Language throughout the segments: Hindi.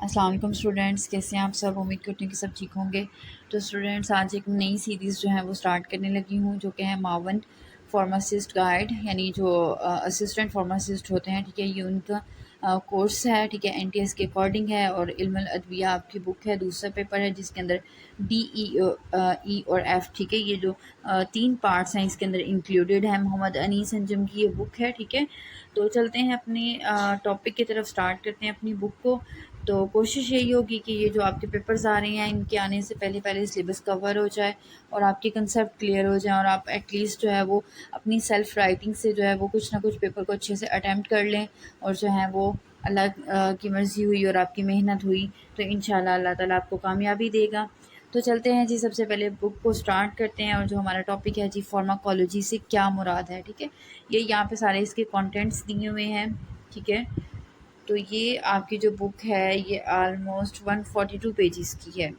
अस्सलाम वालेकुम स्टूडेंट्स, कैसे हैं आप सब। उम्मीद करती हूँ कि सब ठीक होंगे। तो स्टूडेंट्स, आज एक नई सीरीज़ जो है वो स्टार्ट करने लगी हूँ, जो कि है मावन फार्मासिस्ट गाइड, यानी जो असिस्टेंट फार्मासिस्ट होते हैं, ठीक है, ये उनका कोर्स है, ठीक है, एनटीएस के अकॉर्डिंग है। और इल्मुल अदविया आपकी बुक है, दूसरा पेपर है जिसके अंदर डी ई और एफ, ठीक है, ये जो तीन पार्ट्स हैं इसके अंदर इंक्लूडेड है। मोहम्मद अनीस अंजुम की ये बुक है, ठीक है। तो चलते हैं अपने टॉपिक की तरफ, स्टार्ट करते हैं अपनी बुक को। तो कोशिश यही होगी कि ये जो आपके पेपर्स आ रहे हैं इनके आने से पहले पहले सिलेबस कवर हो जाए और आपके कंसेप्ट क्लियर हो जाए, और आप एटलीस्ट जो है वो अपनी सेल्फ राइटिंग से जो है वो कुछ ना कुछ पेपर को अच्छे से अटैम्प्ट कर लें। और जो है वो अल्लाह की मर्ज़ी हुई और आपकी मेहनत हुई तो इंशाल्लाह अल्लाह ताला आपको कामयाबी देगा। तो चलते हैं जी, सबसे पहले बुक को स्टार्ट करते हैं। और जो हमारा टॉपिक है जी, फार्माकोलॉजी से क्या मुराद है, ठीक है। ये यहाँ पे सारे इसके कंटेंट्स दिए हुए हैं, ठीक है। तो ये आपकी जो बुक है ये आलमोस्ट 142 पेजेस की है।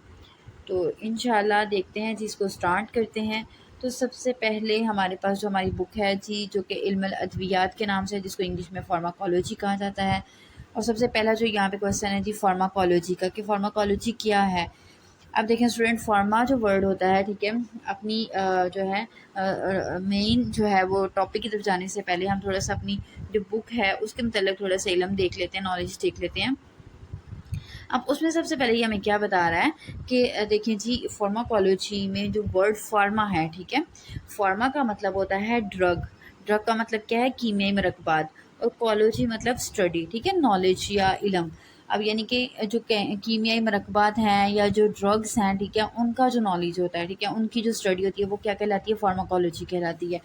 तो इंशाल्लाह देखते हैं जी, इसको स्टार्ट करते हैं। तो सबसे पहले हमारे पास जो हमारी बुक है जी, जो कि इल्मुल अद्वियात के नाम से है, जिसको इंग्लिश में फार्माकोलॉजी कहा जाता है। और सबसे पहला जो यहाँ पे क्वेश्चन है जी फार्माकोलॉजी का, कि फार्माकोलॉजी क्या है। अब देखें स्टूडेंट, फार्मा जो वर्ड होता है, ठीक है, अपनी जो है मेन जो है वो टॉपिक की तरफ जाने से पहले हम थोड़ा सा अपनी जो बुक है उसके मतलब थोड़ा सा इल्म देख लेते हैं, नॉलेज देख लेते हैं। अब उसमें सबसे पहले ये हमें क्या बता रहा है कि देखिए जी, फार्माकोलॉजी में जो वर्ड फार्मा है, ठीक है, फार्मा का मतलब होता है ड्रग। ड्रग का मतलब क्या है, कीमियाई मरकबात। और कॉलोजी मतलब स्टडी, ठीक है, नॉलेज या इलम। अब यानी कि जो कीमियाई मरकबात हैं या जो ड्रग्स हैं, ठीक है, उनका जो नॉलेज होता है, ठीक है, उनकी जो स्टडी होती है वो क्या कहलाती है, फार्माकोलॉजी कहलाती है।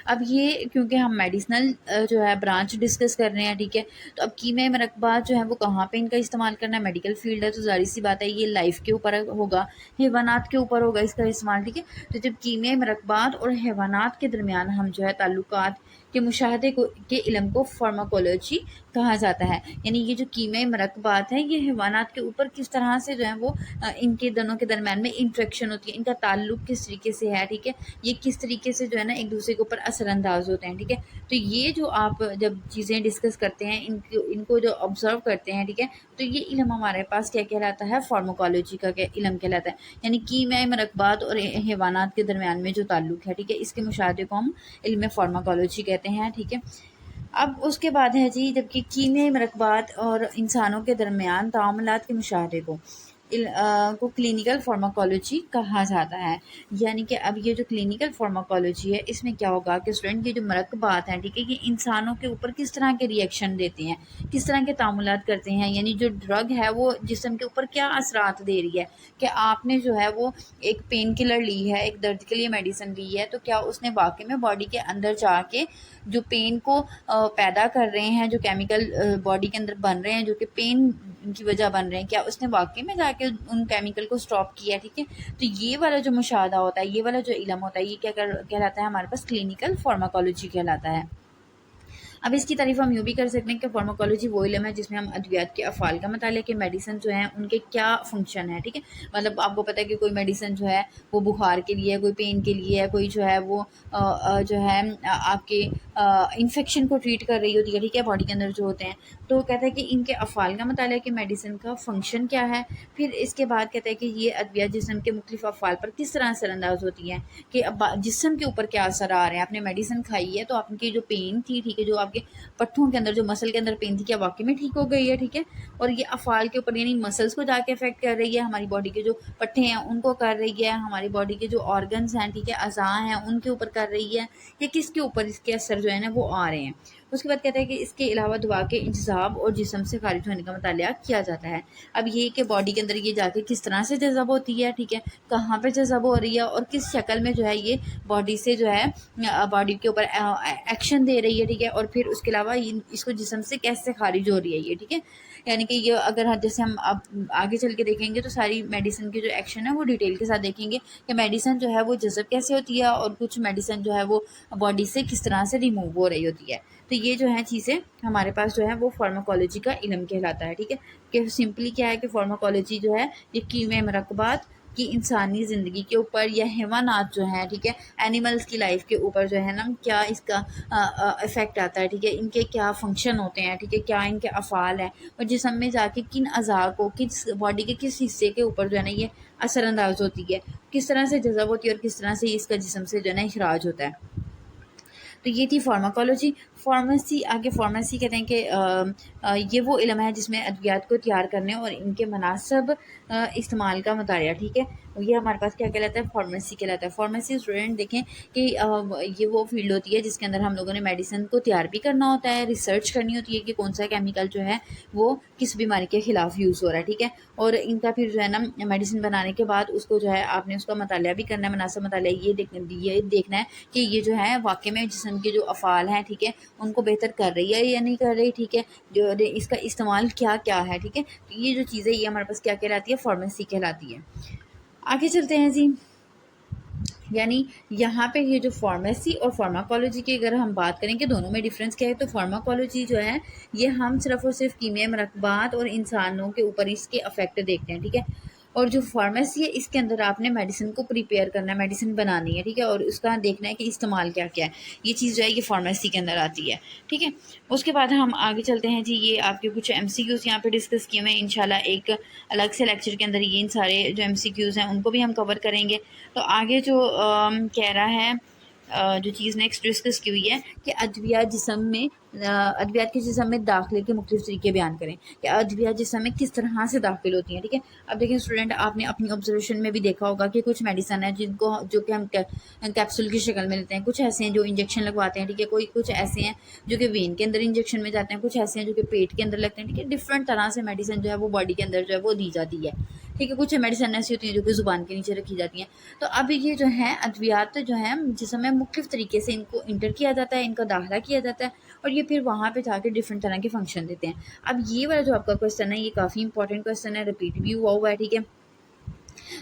अब ये क्योंकि हम मेडिसिनल जो है ब्रांच डिस्कस कर रहे हैं, ठीक है, तो अब कीमियाई मरकबात जो है वो कहाँ पे इनका इस्तेमाल करना है, मेडिकल फील्ड है तो ज़ाहिर सी बात है ये लाइफ के ऊपर होगा, हैवानात के ऊपर होगा इसका इस्तेमाल, ठीक है। तो जब कीमियाई मरकबात और हैवानात के दरमियान हम जो है ताल्लुकात के मुशाहदे को के इल्म को फार्माकोलॉजी कहा जाता है। यानी ये जो कीमियाई मरकबात हैं ये हैवानात के ऊपर किस तरह से जो है वो इनके दोनों के दरमियान में इंट्रैक्शन होती है, इनका ताल्लुक किस तरीके से है, ठीक है, ये किस तरीके से जो है ना एक दूसरे के ऊपर असरअंदाज होते हैं, ठीक है। तो ये जो आप जब चीज़ें डिस्कस करते हैं, इनको जो ऑब्जर्व करते हैं, ठीक है, तो ये इल्म हमारे पास क्या कहलाता है, फार्माकोलॉजी का क्या इल्म कहलाता है। यानी कीमियाई मरकबात और हैवानात के दरमियान में जो ताल्लुक है, ठीक है, इसके मुशाहदे को हम इल्म फार्माकोलॉजी कहते हैं, ठीक है। अब उसके बाद है जी, जबकि कीमियाई मरकबात और इंसानों के दरमियान तामुलात के मुशाहदे को क्लिनिकल फार्माकोलॉजी कहा जाता है। यानी कि अब ये जो क्लिनिकल फार्माकोलॉजी है इसमें क्या होगा कि स्टूडेंट, ये जो मरकबात हैं, ठीक है, ये इंसानों के ऊपर किस तरह के रिएक्शन देते हैं, किस तरह के तामुलात करते हैं। यानी जो ड्रग है वो जिस्म के ऊपर क्या असरात दे रही है, कि आपने जो है वो एक पेन किलर ली है, एक दर्द के लिए मेडिसिन ली है, तो क्या उसने वाकई में बॉडी के अंदर जाके जो पेन को पैदा कर रहे हैं, जो केमिकल बॉडी के अंदर बन रहे हैं जो कि पेन की वजह बन रहे हैं, क्या उसने वाकई में जाके उन केमिकल को स्टॉप किया, ठीक है। तो ये वाला जो मुशाहदा होता है, ये वाला जो इल्म होता है, ये क्या कहलाता है, हमारे पास क्लिनिकल फार्माकोलॉजी कहलाता है। अब इसकी तारीफ हम यूँ भी कर सकते हैं कि फार्माकोलॉजी वो इल्म है जिसमें हम अद्वियात के अफ़ाल का मतलब कि मेडिसिन जो हैं उनके क्या फंक्शन है, ठीक है। मतलब आपको पता है कि कोई मेडिसिन जो है वो बुखार के लिए है, कोई पेन के लिए है, कोई जो है वो जो है आपके इन्फेक्शन को ट्रीट कर रही होती है, ठीक है, बॉडी के अंदर जो होते हैं। तो कहता है कि इनके अफ़ाल का मतलब है कि मेडिसिन का फंक्शन क्या है। फिर इसके बाद कहता है कि ये अद्वियात जिस्म के मुख्तलिफ अफ़ाल पर किस तरह असरअंदाज होती हैं, कि अब जिस्म के ऊपर क्या असर आ रहे हैं। आपने मेडिसिन खाई है तो आपकी जो पेन थी, ठीक है, जो आपके पट्ठों के अंदर जो मसल के अंदर पेन थी, क्या वाकई में ठीक हो गई है, ठीक है। और ये अफ़ाल के ऊपर यानी मसल्स को जाके अफेक्ट कर रही है, हमारी बॉडी के जो पट्ठे हैं उनको कर रही है, हमारी बॉडी के जो ऑर्गन्स हैं, ठीक है, अज़ा हैं, उनके ऊपर कर रही है, या किसके ऊपर इसके असर जो है ना वो आ रहे हैं। उसके बाद कहता है कि इसके अलावा दवा के इंतज़ाब और जिस्म से खारिज होने का मुतालिया किया जाता है। अब ये कि बॉडी के अंदर ये जाके किस तरह से जज़ब होती है, ठीक है, कहाँ पे जज़ब हो रही है और किस शक्ल में जो है ये बॉडी से जो है बॉडी के ऊपर एक्शन दे रही है, ठीक है। और फिर उसके अलावा इसको जिस्म से कैसे खारिज हो रही है ये, ठीक है। यानी कि ये अगर जैसे हम अब आगे चल के देखेंगे तो सारी मेडिसिन की जो एक्शन है वो डिटेल के साथ देखेंगे कि मेडिसिन जो है वो जज़ब कैसे होती है और कुछ मेडिसिन जो है वो बॉडी से किस तरह से रिमूव हो रही होती है। तो ये जो है चीज़ें हमारे पास जो है वो फार्माकोलॉजी का इल्म कहलाता है, ठीक है। कि सिंपली क्या है कि फार्माकोलॉजी जो है ये कीमियाई मरकबात कि इंसानी ज़िंदगी के ऊपर या हैवानात जो हैं, ठीक है, एनिमल्स की लाइफ के ऊपर जो है ना क्या इसका इफ़ेक्ट आता है, ठीक है, इनके क्या फंक्शन होते हैं, ठीक है, क्या इनके अफ़ाल हैं और जिस्म में जाके किन अज़ा को, किस बॉडी के किस हिस्से के ऊपर जो है ना ये असरअंदाज होती है, किस तरह से जज़ब होती है और किस तरह से इसका जिस्म से जो है ना इखराज होता है। तो ये थी फार्माकोलॉजी। फार्मेसी, आगे फार्मेसी कहते हैं कि ये वो इल्म है जिसमें अद्वियात को तैयार करने और इनके मुनासिब इस्तेमाल का मुतालिया, ठीक है, ये हमारे पास क्या कहलाता है, फार्मेसी कहलाता है। फार्मेसी स्टूडेंट देखें कि ये वो फील्ड होती है जिसके अंदर हम लोगों ने मेडिसिन को तैयार भी करना होता है, रिसर्च करनी होती है कि कौन सा केमिकल जो है वो किस बीमारी के ख़िलाफ़ यूज़ हो रहा है, ठीक है, और इनका फिर जो है ना मेडिसिन बनाने के बाद उसको जो है आपने उसका मुतालिया भी करना है, मुनासिब मुतालिया ये देखना है कि ये जो है वाक़ई में जिस्म के जो अफ़ाल हैं, ठीक है, उनको बेहतर कर रही है या नहीं कर रही, ठीक है, जो इसका इस्तेमाल क्या क्या है, ठीक है, तो ये जो चीज़ें ये हमारे पास क्या कहलाती है, फार्मेसी कहलाती है। आगे चलते हैं जी। यानी यहाँ पे ये जो फार्मेसी और फार्माकोलॉजी की अगर हम बात करें कि दोनों में डिफरेंस क्या है, तो फार्माकोलॉजी जो है ये हम सिर्फ और सिर्फ कीमियाई मरकबात और इंसानों के ऊपर इसके अफेक्ट देखते हैं, ठीक है, और जो फार्मेसी है इसके अंदर आपने मेडिसिन को प्रिपेयर करना है, मेडिसिन बनानी है, ठीक है, और उसका देखना है कि इस्तेमाल क्या क्या है, ये चीज़ जो है ये फार्मेसी के अंदर आती है, ठीक है। उसके बाद हम आगे चलते हैं जी। ये आपके कुछ MCQs यहाँ पे डिस्कस किए हुए हैं, इंशाल्लाह एक अलग से लेक्चर के अंदर ये इन सारे जो MCQs हैं उनको भी हम कवर करेंगे। तो आगे जो कह रहा है जो चीज़ नेक्स्ट डिस्कस की हुई है कि अद्वियात जिस्म में अद्वियात के जिस्म में दाखिले के मुख्तलिफ तरीके बयान करें कि अद्वियात जिस्म में किस तरह से दाखिल होती हैं, ठीक है। अब देखिए स्टूडेंट, आपने अपनी ऑब्जर्वेशन में भी देखा होगा कि कुछ मेडिसन है जिनको जो कि हम कैप्सूल की शक्ल में लेते हैं, कुछ ऐसे हैं जो इंजेक्शन लगवाते हैं, ठीक है, कोई कुछ ऐसे हैं जो कि वेन के अंदर इंजेक्शन में जाते हैं, कुछ ऐसे हैं जो कि पेट के अंदर लगते हैं, ठीक है, डिफरेंट तरह से मेडिसिन जो है वो बॉडी के अंदर जो है वो दी जाती है, ठीक है। कुछ मेडिसिन ऐसी होती हैं जो कि ज़ुबान के नीचे रखी जाती हैं। तो अब ये जो है अद्वियात जो है जिसमें मुख्तलिफ तरीके से इनको इंटर किया जाता है, इनका दाखिला किया जाता है और ये फिर वहाँ पे जाके डिफरेंट तरह के फंक्शन देते हैं। अब ये वाला जो आपका क्वेश्चन है ये काफ़ी इंपॉर्टेंट क्वेश्चन है, रिपीट भी हुआ है, ठीक है।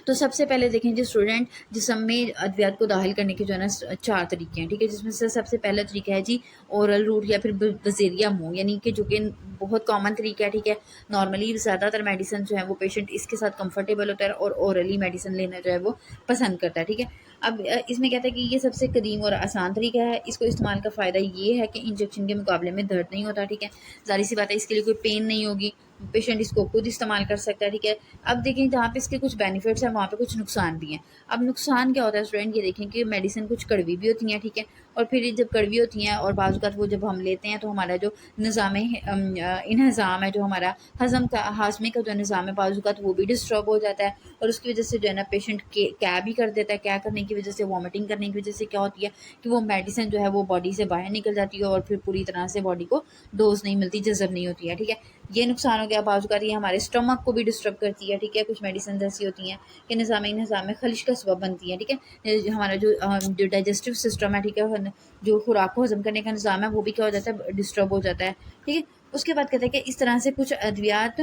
तो सबसे पहले देखें जो स्टूडेंट जिस्म में अद्वियात को दाखिल करने के जो है ना 4 तरीके हैं, ठीक है, जिसमें से सबसे पहला तरीका है जी ओरल रूट या फिर बज़ेरिया मुँह, यानी कि जो कि बहुत कॉमन तरीका है, ठीक है। नॉर्मली ज़्यादातर मेडिसिन जो है वो पेशेंट इसके साथ कंफर्टेबल होता है और ओरली मेडिसिन लेना जो है वो पसंद करता है, ठीक है। अब इसमें कहता है कि ये सबसे कदीम और आसान तरीका है। इसको इस्तेमाल का फ़ायदा ये है कि इंजेक्शन के मुकाबले में दर्द नहीं होता, ठीक है, ज़ाहिर सी बात है इसके लिए कोई पेन नहीं होगी, पेशेंट इसको खुद इस्तेमाल कर सकता है, ठीक है। अब देखें जहाँ पे इसके कुछ बेनिफिट्स हैं वहाँ पे कुछ नुकसान भी हैं। अब नुकसान क्या होता है स्टूडेंट, ये देखें कि मेडिसिन कुछ कड़वी भी होती हैं, ठीक है, और फिर जब कड़वी होती हैं और बाज़ औक़ात वो जब हम लेते हैं तो हमारा जो निज़ाम इंहज़ाम है, जो हमारा हज़म का हाज़मे का जो निज़ाम है, बाज़ औक़ात वो भी डिस्टर्ब हो जाता है और उसकी वजह से जो है ना पेशेंट क्या भी कर देता है। क्या करने की वजह से, वॉमिटिंग करने की वजह से क्या होती है कि वो मेडिसिन जो है वो बॉडी से बाहर निकल जाती है और फिर पूरी तरह से बॉडी को डोज नहीं मिलती, जज़ब नहीं होती है, ठीक है। ये नुकसान हो गया। बाज़ औक़ात ये हमारे स्टमक को भी डिस्टर्ब करती है, ठीक है। कुछ मेडिसिन ऐसी होती हैं कि निज़ाम में खलिश का सबब बनती हैं, ठीक है। हमारा जो डाइजेस्टिव सिस्टम है, ठीक है, जो खुराक को हज़म करने का निज़ाम है वो भी क्या हो जाता है, डिस्टर्ब हो जाता है, ठीक है। उसके बाद कहते हैं कि इस तरह से कुछ अद्वियात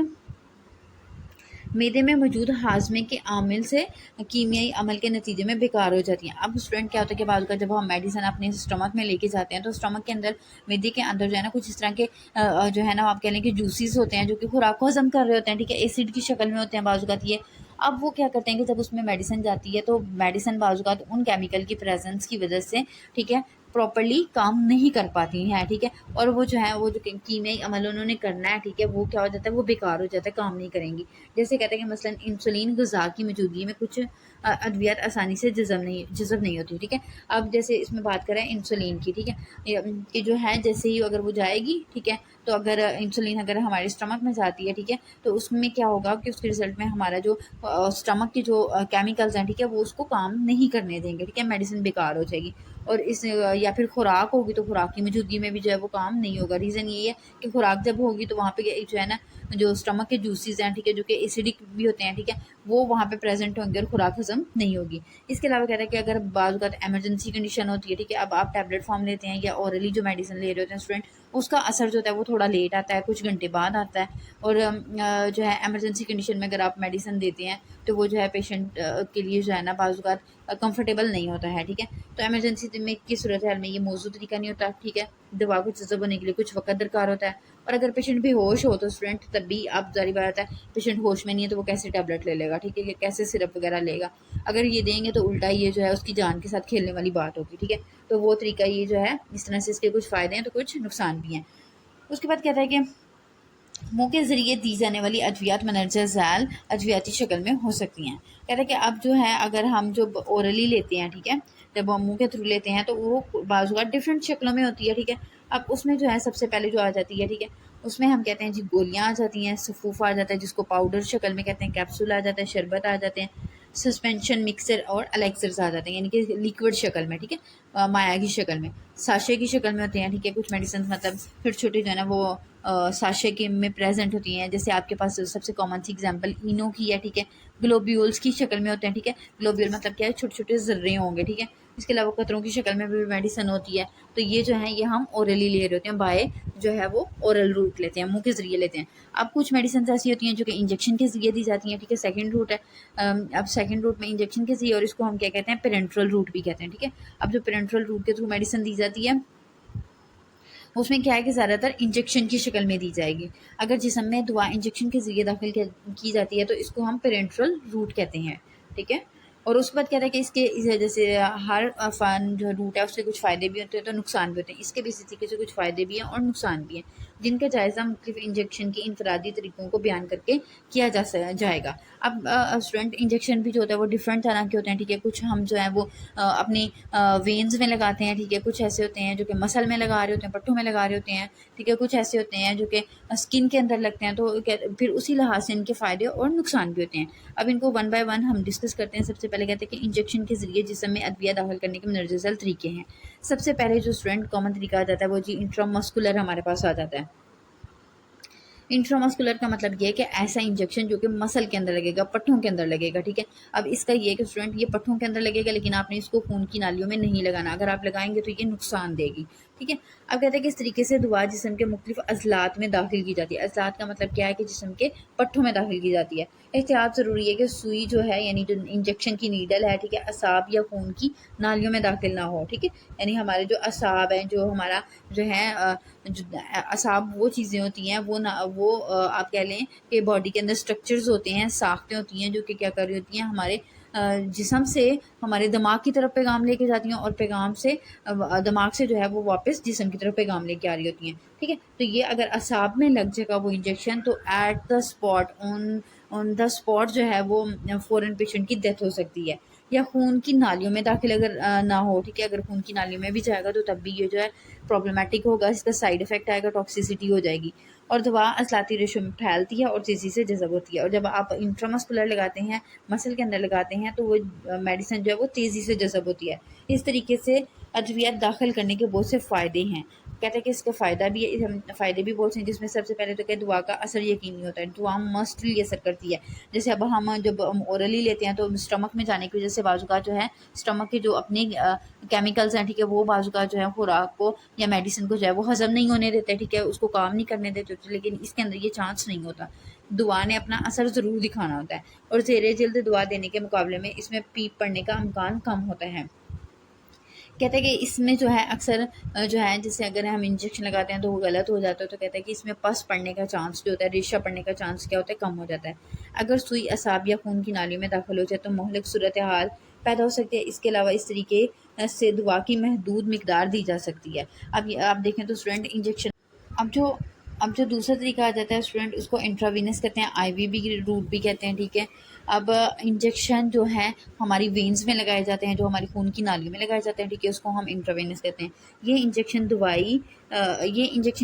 मैदे में मौजूद हाजमे के आमिल से कीमियाई अमल के नतीजे में बेकार हो जाती हैं। अब स्टूडेंट क्या होता है कि बाद का जब हम मेडिसिन अपने स्टमक में लेके जाते हैं तो स्टमक के अंदर, मैदे के अंदर जो है ना कुछ इस तरह के जो है ना आप कह लें कि जूसेस होते हैं जो कि खुराक को हजम कर रहे होते हैं, ठीक है, एसिड की शक्ल में होते हैं बाज़ औक़ात ये। अब वो क्या करते हैं कि जब उसमें मेडिसिन जाती है तो मेडिसिन बाज़ औक़ात उन केमिकल की प्रेजेंस की वजह से, ठीक है, प्रॉपर्ली काम नहीं कर पाती हैं, ठीक है, और वो जो है वो जो कीमियाई अमल उन्होंने करना है, ठीक है, वो क्या हो जाता है, वो बेकार हो जाता है, काम नहीं करेंगी। जैसे कहते हैं कि मसलन इंसुलिन ग़िज़ा की मौजूदगी में कुछ अद्वियात आसानी से जज़ब नहीं होती, ठीक है। अब जैसे इसमें बात करें इंसुलिन की, ठीक है, कि जो है जैसे ही अगर वो जाएगी, ठीक है, तो अगर इंसुलिन अगर हमारे स्टमक में जाती है, ठीक है, तो उसमें क्या होगा कि उसके रिज़ल्ट में हमारा जो स्टमक की जो केमिकल्स हैं, ठीक है, वो उसको काम नहीं करने देंगे, ठीक है, मेडिसिन बेकार हो जाएगी। और इस या फिर खुराक होगी तो खुराक की मौजूदगी में भी जो है वो काम नहीं होगा। रीज़न ये है कि खुराक जब होगी तो वहाँ पे जो है ना जो स्टमक के जूसेस हैं, ठीक है, जो कि एसिडिक भी होते हैं, ठीक है, वो वहाँ पे प्रेजेंट होंगे और खुराक हज़म नहीं होगी। इसके अलावा कह रहा है कि अगर बाज़ औक़ात इमरजेंसी कंडीशन होती है, ठीक है, अब आप टैबलेट फॉर्म लेते हैं या ओरली जो मेडिसिन ले रहे होते हैं स्टूडेंट, उसका असर जो होता है वो थोड़ा लेट आता है, कुछ घंटे बाद आता है। और जो है इमरजेंसी कंडीशन में अगर आप मेडिसिन देते हैं तो वो जो है पेशेंट के लिए जो है ना बाज़ औक़ात कंफर्टेबल नहीं होता है, ठीक है। तो इमरजेंसी में की सूरत हाल में ये मौजूद तरीका नहीं होता, ठीक है, दवा को जज़ब होने के लिए कुछ वक़्त दरकार होता है और अगर पेशेंट बेहोश हो तो स्टूडेंट तब भी आप ज़ाहिर बात है पेशेंट होश में नहीं है तो वो कैसे टैबलेट ले लेगा, ठीक है, कि कैसे सिरप वगैरह लेगा। अगर ये देंगे तो उल्टा ये जो है उसकी जान के साथ खेलने वाली बात होगी, ठीक है। तो वो तरीका ये जो है, इस तरह से इसके कुछ फ़ायदे हैं तो कुछ नुकसान भी हैं। उसके बाद कहता है कि मुंह के ज़रिए दी जाने वाली अद्वियात मंदरजा ज़ैल अद्वियाती शक्ल में हो सकती हैं। कहते हैं कि अब जो है अगर हम जो ओरली लेते हैं, ठीक है, जब हम मुंह के थ्रू लेते हैं तो वो बाजू का डिफरेंट शक्लों में होती है, ठीक है। अब उसमें जो है सबसे पहले जो आ जाती है, ठीक है, उसमें हम कहते हैं जी गोलियाँ आ जाती हैं, सफूफ आ जाता है जिसको पाउडर शक्ल में कहते हैं, कैप्सूल आ जाता है, शरबत आ जाते हैं, सस्पेंशन मिक्सर और एलेक्सर्स आ जाते हैं, यानी कि लिक्विड शक्ल में, ठीक है, माया की शक्ल में, साशे की शक्ल में होते हैं, ठीक है। कुछ मेडिसिन मतलब छोटे छोटे जो है ना वो साशे के में प्रेजेंट होती हैं। जैसे आपके पास सबसे कॉमन सी एग्जांपल इनो की है, ठीक है, ग्लोब्यूल्स की शक्ल में होते हैं, ठीक है। ग्लोब्यूल मतलब क्या है, छोटे छोटे जर्रे होंगे, ठीक है। इसके अलावा कतरों की शक्ल में भी मेडिसिन होती है। तो ये जो है ये हम ओरली ले रहे होते हैं, बाय जो है वो ओरल रूट लेते हैं, मुंह के जरिए लेते हैं। अब कुछ मेडिसिन ऐसी होती हैं जो कि इंजेक्शन के जरिए दी जाती हैं, ठीक है, सेकेंड रूट है। अब सेकेंड रूट में इंजेक्शन के जरिए, और इसको हम क्या कहते हैं, पेरेंट्रल रूट भी कहते हैं, ठीक है। अब जो पेरेंट्रल रूट के थ्रू मेडिसिन दी जाती है उसमें क्या है कि ज़्यादातर इंजेक्शन की शक्ल में दी जाएगी। अगर जिस्म में दवा इंजेक्शन के ज़रिए दाखिल की जाती है तो इसको हम पेरेंट्रल रूट कहते हैं, ठीक है। और उसके बाद कहता है कि इसके जैसे हर फन जो रूट है उससे कुछ फ़ायदे भी होते हैं तो नुकसान भी होते हैं। इसके भी इसी तरीके से कुछ फ़ायदे भी हैं और नुकसान भी हैं, जिनका जायज़ा मुख्तलिफ इंजेक्शन के इनफरादी तरीक़ों को बयान करके किया जाएगा। अब स्टूडेंट इंजेक्शन भी जो होता है वो डिफरेंट तरह के होते हैं, ठीक है। कुछ हम जो है वो अपनी वेन्स में लगाते हैं, ठीक है। कुछ ऐसे होते हैं जो कि मसल में लगा रहे होते हैं, पट्टों में लगा रहे होते हैं, ठीक है। कुछ ऐसे होते हैं जो कि स्किन के अंदर लगते हैं। तो फिर उसी लिहाज से इनके फ़ायदे और नुकसान भी होते हैं। अब इनको वन बाय वन हम डिस्कस करते हैं। सबसे पहले कहते हैं कि इंजेक्शन के ज़रिए जिस्म में अद्विया दाखिल करने के मंदरजा तरीके हैं। सबसे पहले जो स्टूडेंट कॉमन तरीका आ जाता है वो जी इंट्रामस्कुलर हमारे पास आ जाता है। इंट्रामस्कुलर का मतलब ये है कि ऐसा इंजेक्शन जो कि मसल के अंदर लगेगा, पट्टों के अंदर लगेगा, ठीक है। अब इसका ये है कि स्टूडेंट ये पट्टों के अंदर लगेगा लेकिन आपने इसको खून की नालियों में नहीं लगाना। अगर आप लगाएंगे तो ये नुकसान देगी, ठीक है। अब कहते हैं कि इस तरीके से दवा जिस्म के मुख्तलिफ अज़लात में दाखिल की जाती है। अज़लात का मतलब क्या है कि जिस्म के पट्टों में दाखिल की जाती है। एहतियात ज़रूरी है कि सुई जो है यानी जो इंजेक्शन की नीडल है, ठीक है, असाब या खून की नालियों में दाखिल ना हो, ठीक है। यानी हमारे जो असाब हैं, जो हमारा जो है जो असाब वो चीज़ें होती हैं वो आप कह लें कि बॉडी के अंदर स्ट्रक्चर्स होते हैं, साख्तें होती हैं जो कि क्या कर रही होती हैं, हमारे जिस्म से हमारे दिमाग की तरफ पैगाम लेके जाती हैं और पैगाम से दिमाग से जो है वो वापस जिस्म की तरफ पैगाम लेके आ रही होती हैं, ठीक है। तो ये अगर असाब में लग जाएगा वो इंजेक्शन तो at the spot on the spot जो है वो फ़ौरन पेशेंट की डेथ हो सकती है। या खून की नालियों में दाखिल अगर ना हो, ठीक है, अगर खून की नालियों में भी जाएगा तो तब भी ये जो है प्रॉब्लमेटिक होगा, इसका साइड इफ़ेक्ट आएगा, टॉक्सिसिटी हो जाएगी और दवा अज़लाती रेशों में फैलती है और तेज़ी से जज़ब होती है। और जब आप इंट्रामस्कुलर लगाते हैं, मसल के अंदर लगाते हैं, तो वो मेडिसिन जो है वो तेज़ी से जज़ब होती है। इस तरीके से अद्वियात दाखिल करने के बहुत से फ़ायदे हैं। कहते हैं कि इसका फ़ायदा भी है, फ़ायदे भी बहुत हैं, जिसमें सबसे पहले तो क्या दुआ का असर यकीनी होता है। दुआ मस्टली असर करती है। जैसे अब हम जब ओरली लेते हैं तो स्टमक में जाने की वजह से बाजू का जो है स्टमक के जो अपने केमिकल्स हैं, ठीक है, वो बाजू का जो है खुराक को या मेडिसिन को जो है वो हज़म नहीं होने देते, ठीक है, उसको काम नहीं करने देते। लेकिन इसके अंदर ये चांस नहीं होता। दुआ ने अपना असर ज़रूर दिखाना होता है और ज़ेरे जल्द दुआ देने के मुकाबले में इसमें पीप पड़ने का इम्कान कम होता है। कहते हैं कि इसमें जो है अक्सर जो है जैसे अगर हम इंजेक्शन लगाते हैं तो वो गलत हो जाता है, तो कहते हैं कि इसमें पस पड़ने का चांस जो होता है, रेशा पड़ने का चांस क्या होता है, कम हो जाता है। अगर सुई असाब या खून की नालियों में दाखिल हो जाए तो मुहलिक सूरत हाल पैदा हो सकती है। इसके अलावा इस तरीके से दवा की महदूद मकदार दी जा सकती है। अब आप देखें तो स्टूडेंट इंजेक्शन अब जो अब जो दूसरा तरीका आ जाता है स्टूडेंट उसको इंट्रावीनस कहते हैं, आईवी रूट भी कहते हैं, ठीक है। अब इंजेक्शन जो है हमारी वेन्स में लगाए जाते हैं, जो हमारी खून की नालियों में लगाए जाते हैं, ठीक है, उसको हम इंट्रावीनस कहते हैं। ये इंजेक्शन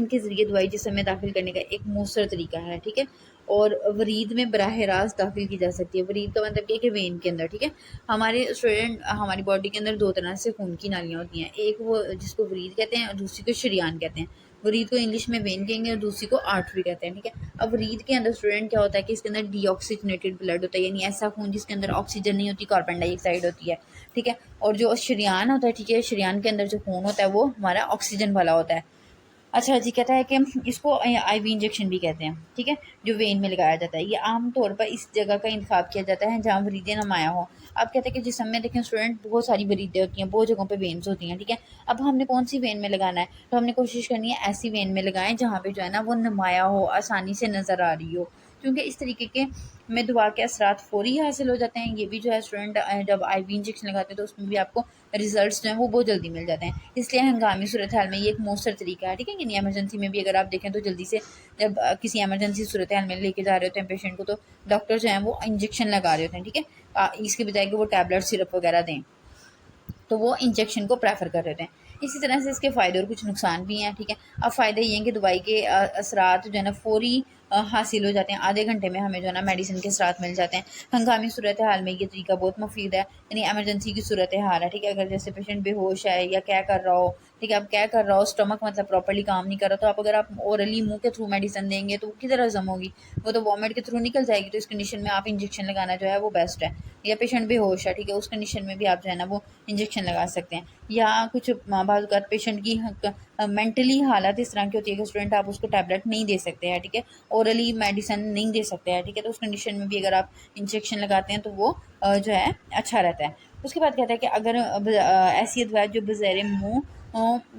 के ज़रिए दवाई जिस्म में दाखिल करने का एक मौसर तरीका है, ठीक है। और वरीद में बराह रास्त दाखिल की जा सकती है। वरीद का मतलब क्या है कि वेन के अंदर, ठीक है। हमारे स्टूडेंट हमारी बॉडी के अंदर दो तरह से खून की नालियाँ होती हैं, एक वो जिसको वरीद कहते हैं और दूसरी को शरियान कहते हैं। वरीद को इंग्लिश में वेन कहेंगे और दूसरी को आर्टरी कहते हैं, ठीक है। अब वरीद के अंदर स्टूडेंट क्या होता है कि इसके अंदर डीऑक्सीजनेटेड ब्लड होता है, यानी ऐसा खून जिसके अंदर ऑक्सीजन नहीं होती, कार्बन डाइऑक्साइड होती है, ठीक है। और जो शरियान होता है, ठीक है, शरियान के अंदर जो खून होता है वो हमारा ऑक्सीजन वाला होता है। अच्छा जी, कहता है कि इसको आईवी इंजेक्शन भी कहते हैं, ठीक है, जो वेन में लगाया जाता है। ये आम तौर पर इस जगह का इंतखाब किया जाता है जहाँ वरीदें नुमायाँ हो। अब कहते हैं कि जिस्म में देखें स्टूडेंट बहुत सारी वरीदें होती हैं, बहुत जगहों पे वेन्स होती हैं, ठीक है। अब हमने कौन सी वेन में लगाना है, तो हमने कोशिश करनी है ऐसी वेन में लगाएं जहाँ पे जो है ना वो नुमायाँ हो, आसानी से नज़र आ रही हो, क्योंकि इस तरीके के में दवा के असरात फ़ौरी हासिल हो जाते हैं। ये भी जो है स्टूडेंट जब आईवी इंजेक्शन लगाते हैं तो उसमें भी आपको रिजल्ट्स जो हैं वो बहुत जल्दी मिल जाते हैं। इसलिए हंगामी सूरत हाल में ये एक मौसर तरीका है, ठीक है। यानी एमरजेंसी में भी अगर आप देखें तो जल्दी से जब किसी एमरजेंसी सूरत हाल में लेके जा रहे होते हैं पेशेंट को, तो डॉक्टर जो हैं वो इंजेक्शन लगा रहे होते हैं, ठीक है। इसके बजाय कि वो टैबलेट सिरप वगैरह दें, तो वो इंजेक्शन को प्रेफर कर रहे हैं। इसी तरह से इसके फ़ायदे और कुछ नुकसान भी हैं, ठीक है। अब फ़ायदे ये हैं कि दवाई के असरात जो है ना फ़ौरी हासिल हो जाते हैं, आधे घंटे में हमें जो है ना मेडिसिन के असरात मिल जाते हैं। हंगामी सूरत हाल में ये तरीका बहुत मुफीद है, यानी एमरजेंसी की सूरत हाल है, ठीक है। अगर जैसे पेशेंट बेहोश है या क्या कर रहा हो, ठीक है, अब क्या कर रहा हो, स्टमक मतलब प्रॉपर्ली काम नहीं कर रहा, तो आप अगर आप ओरली मुंह के थ्रू मेडिसिन देंगे तो वो किधर हजम होगी, वो तो वॉमिट के थ्रू निकल जाएगी। तो इस कंडीशन में आप इंजेक्शन लगाना जो है वो बेस्ट है। या पेशेंट बेहोश है, ठीक है, उस कंडीशन में भी आप जो है ना वो इंजेक्शन लगा सकते हैं। या कुछ बाज़ पेशेंट की मेंटली हालत इस तरह की होती है कि स्टूडेंट आप उसको टैबलेट नहीं दे सकते हैं, ठीक है, ओरली मेडिसिन नहीं दे सकते हैं, ठीक है। तो उस कंडीशन में भी अगर आप इंजेक्शन लगाते हैं तो वो जो है अच्छा रहता है। उसके बाद कहता है कि अगर ऐसी अदवाइयाँ जो बज़ैर मुँह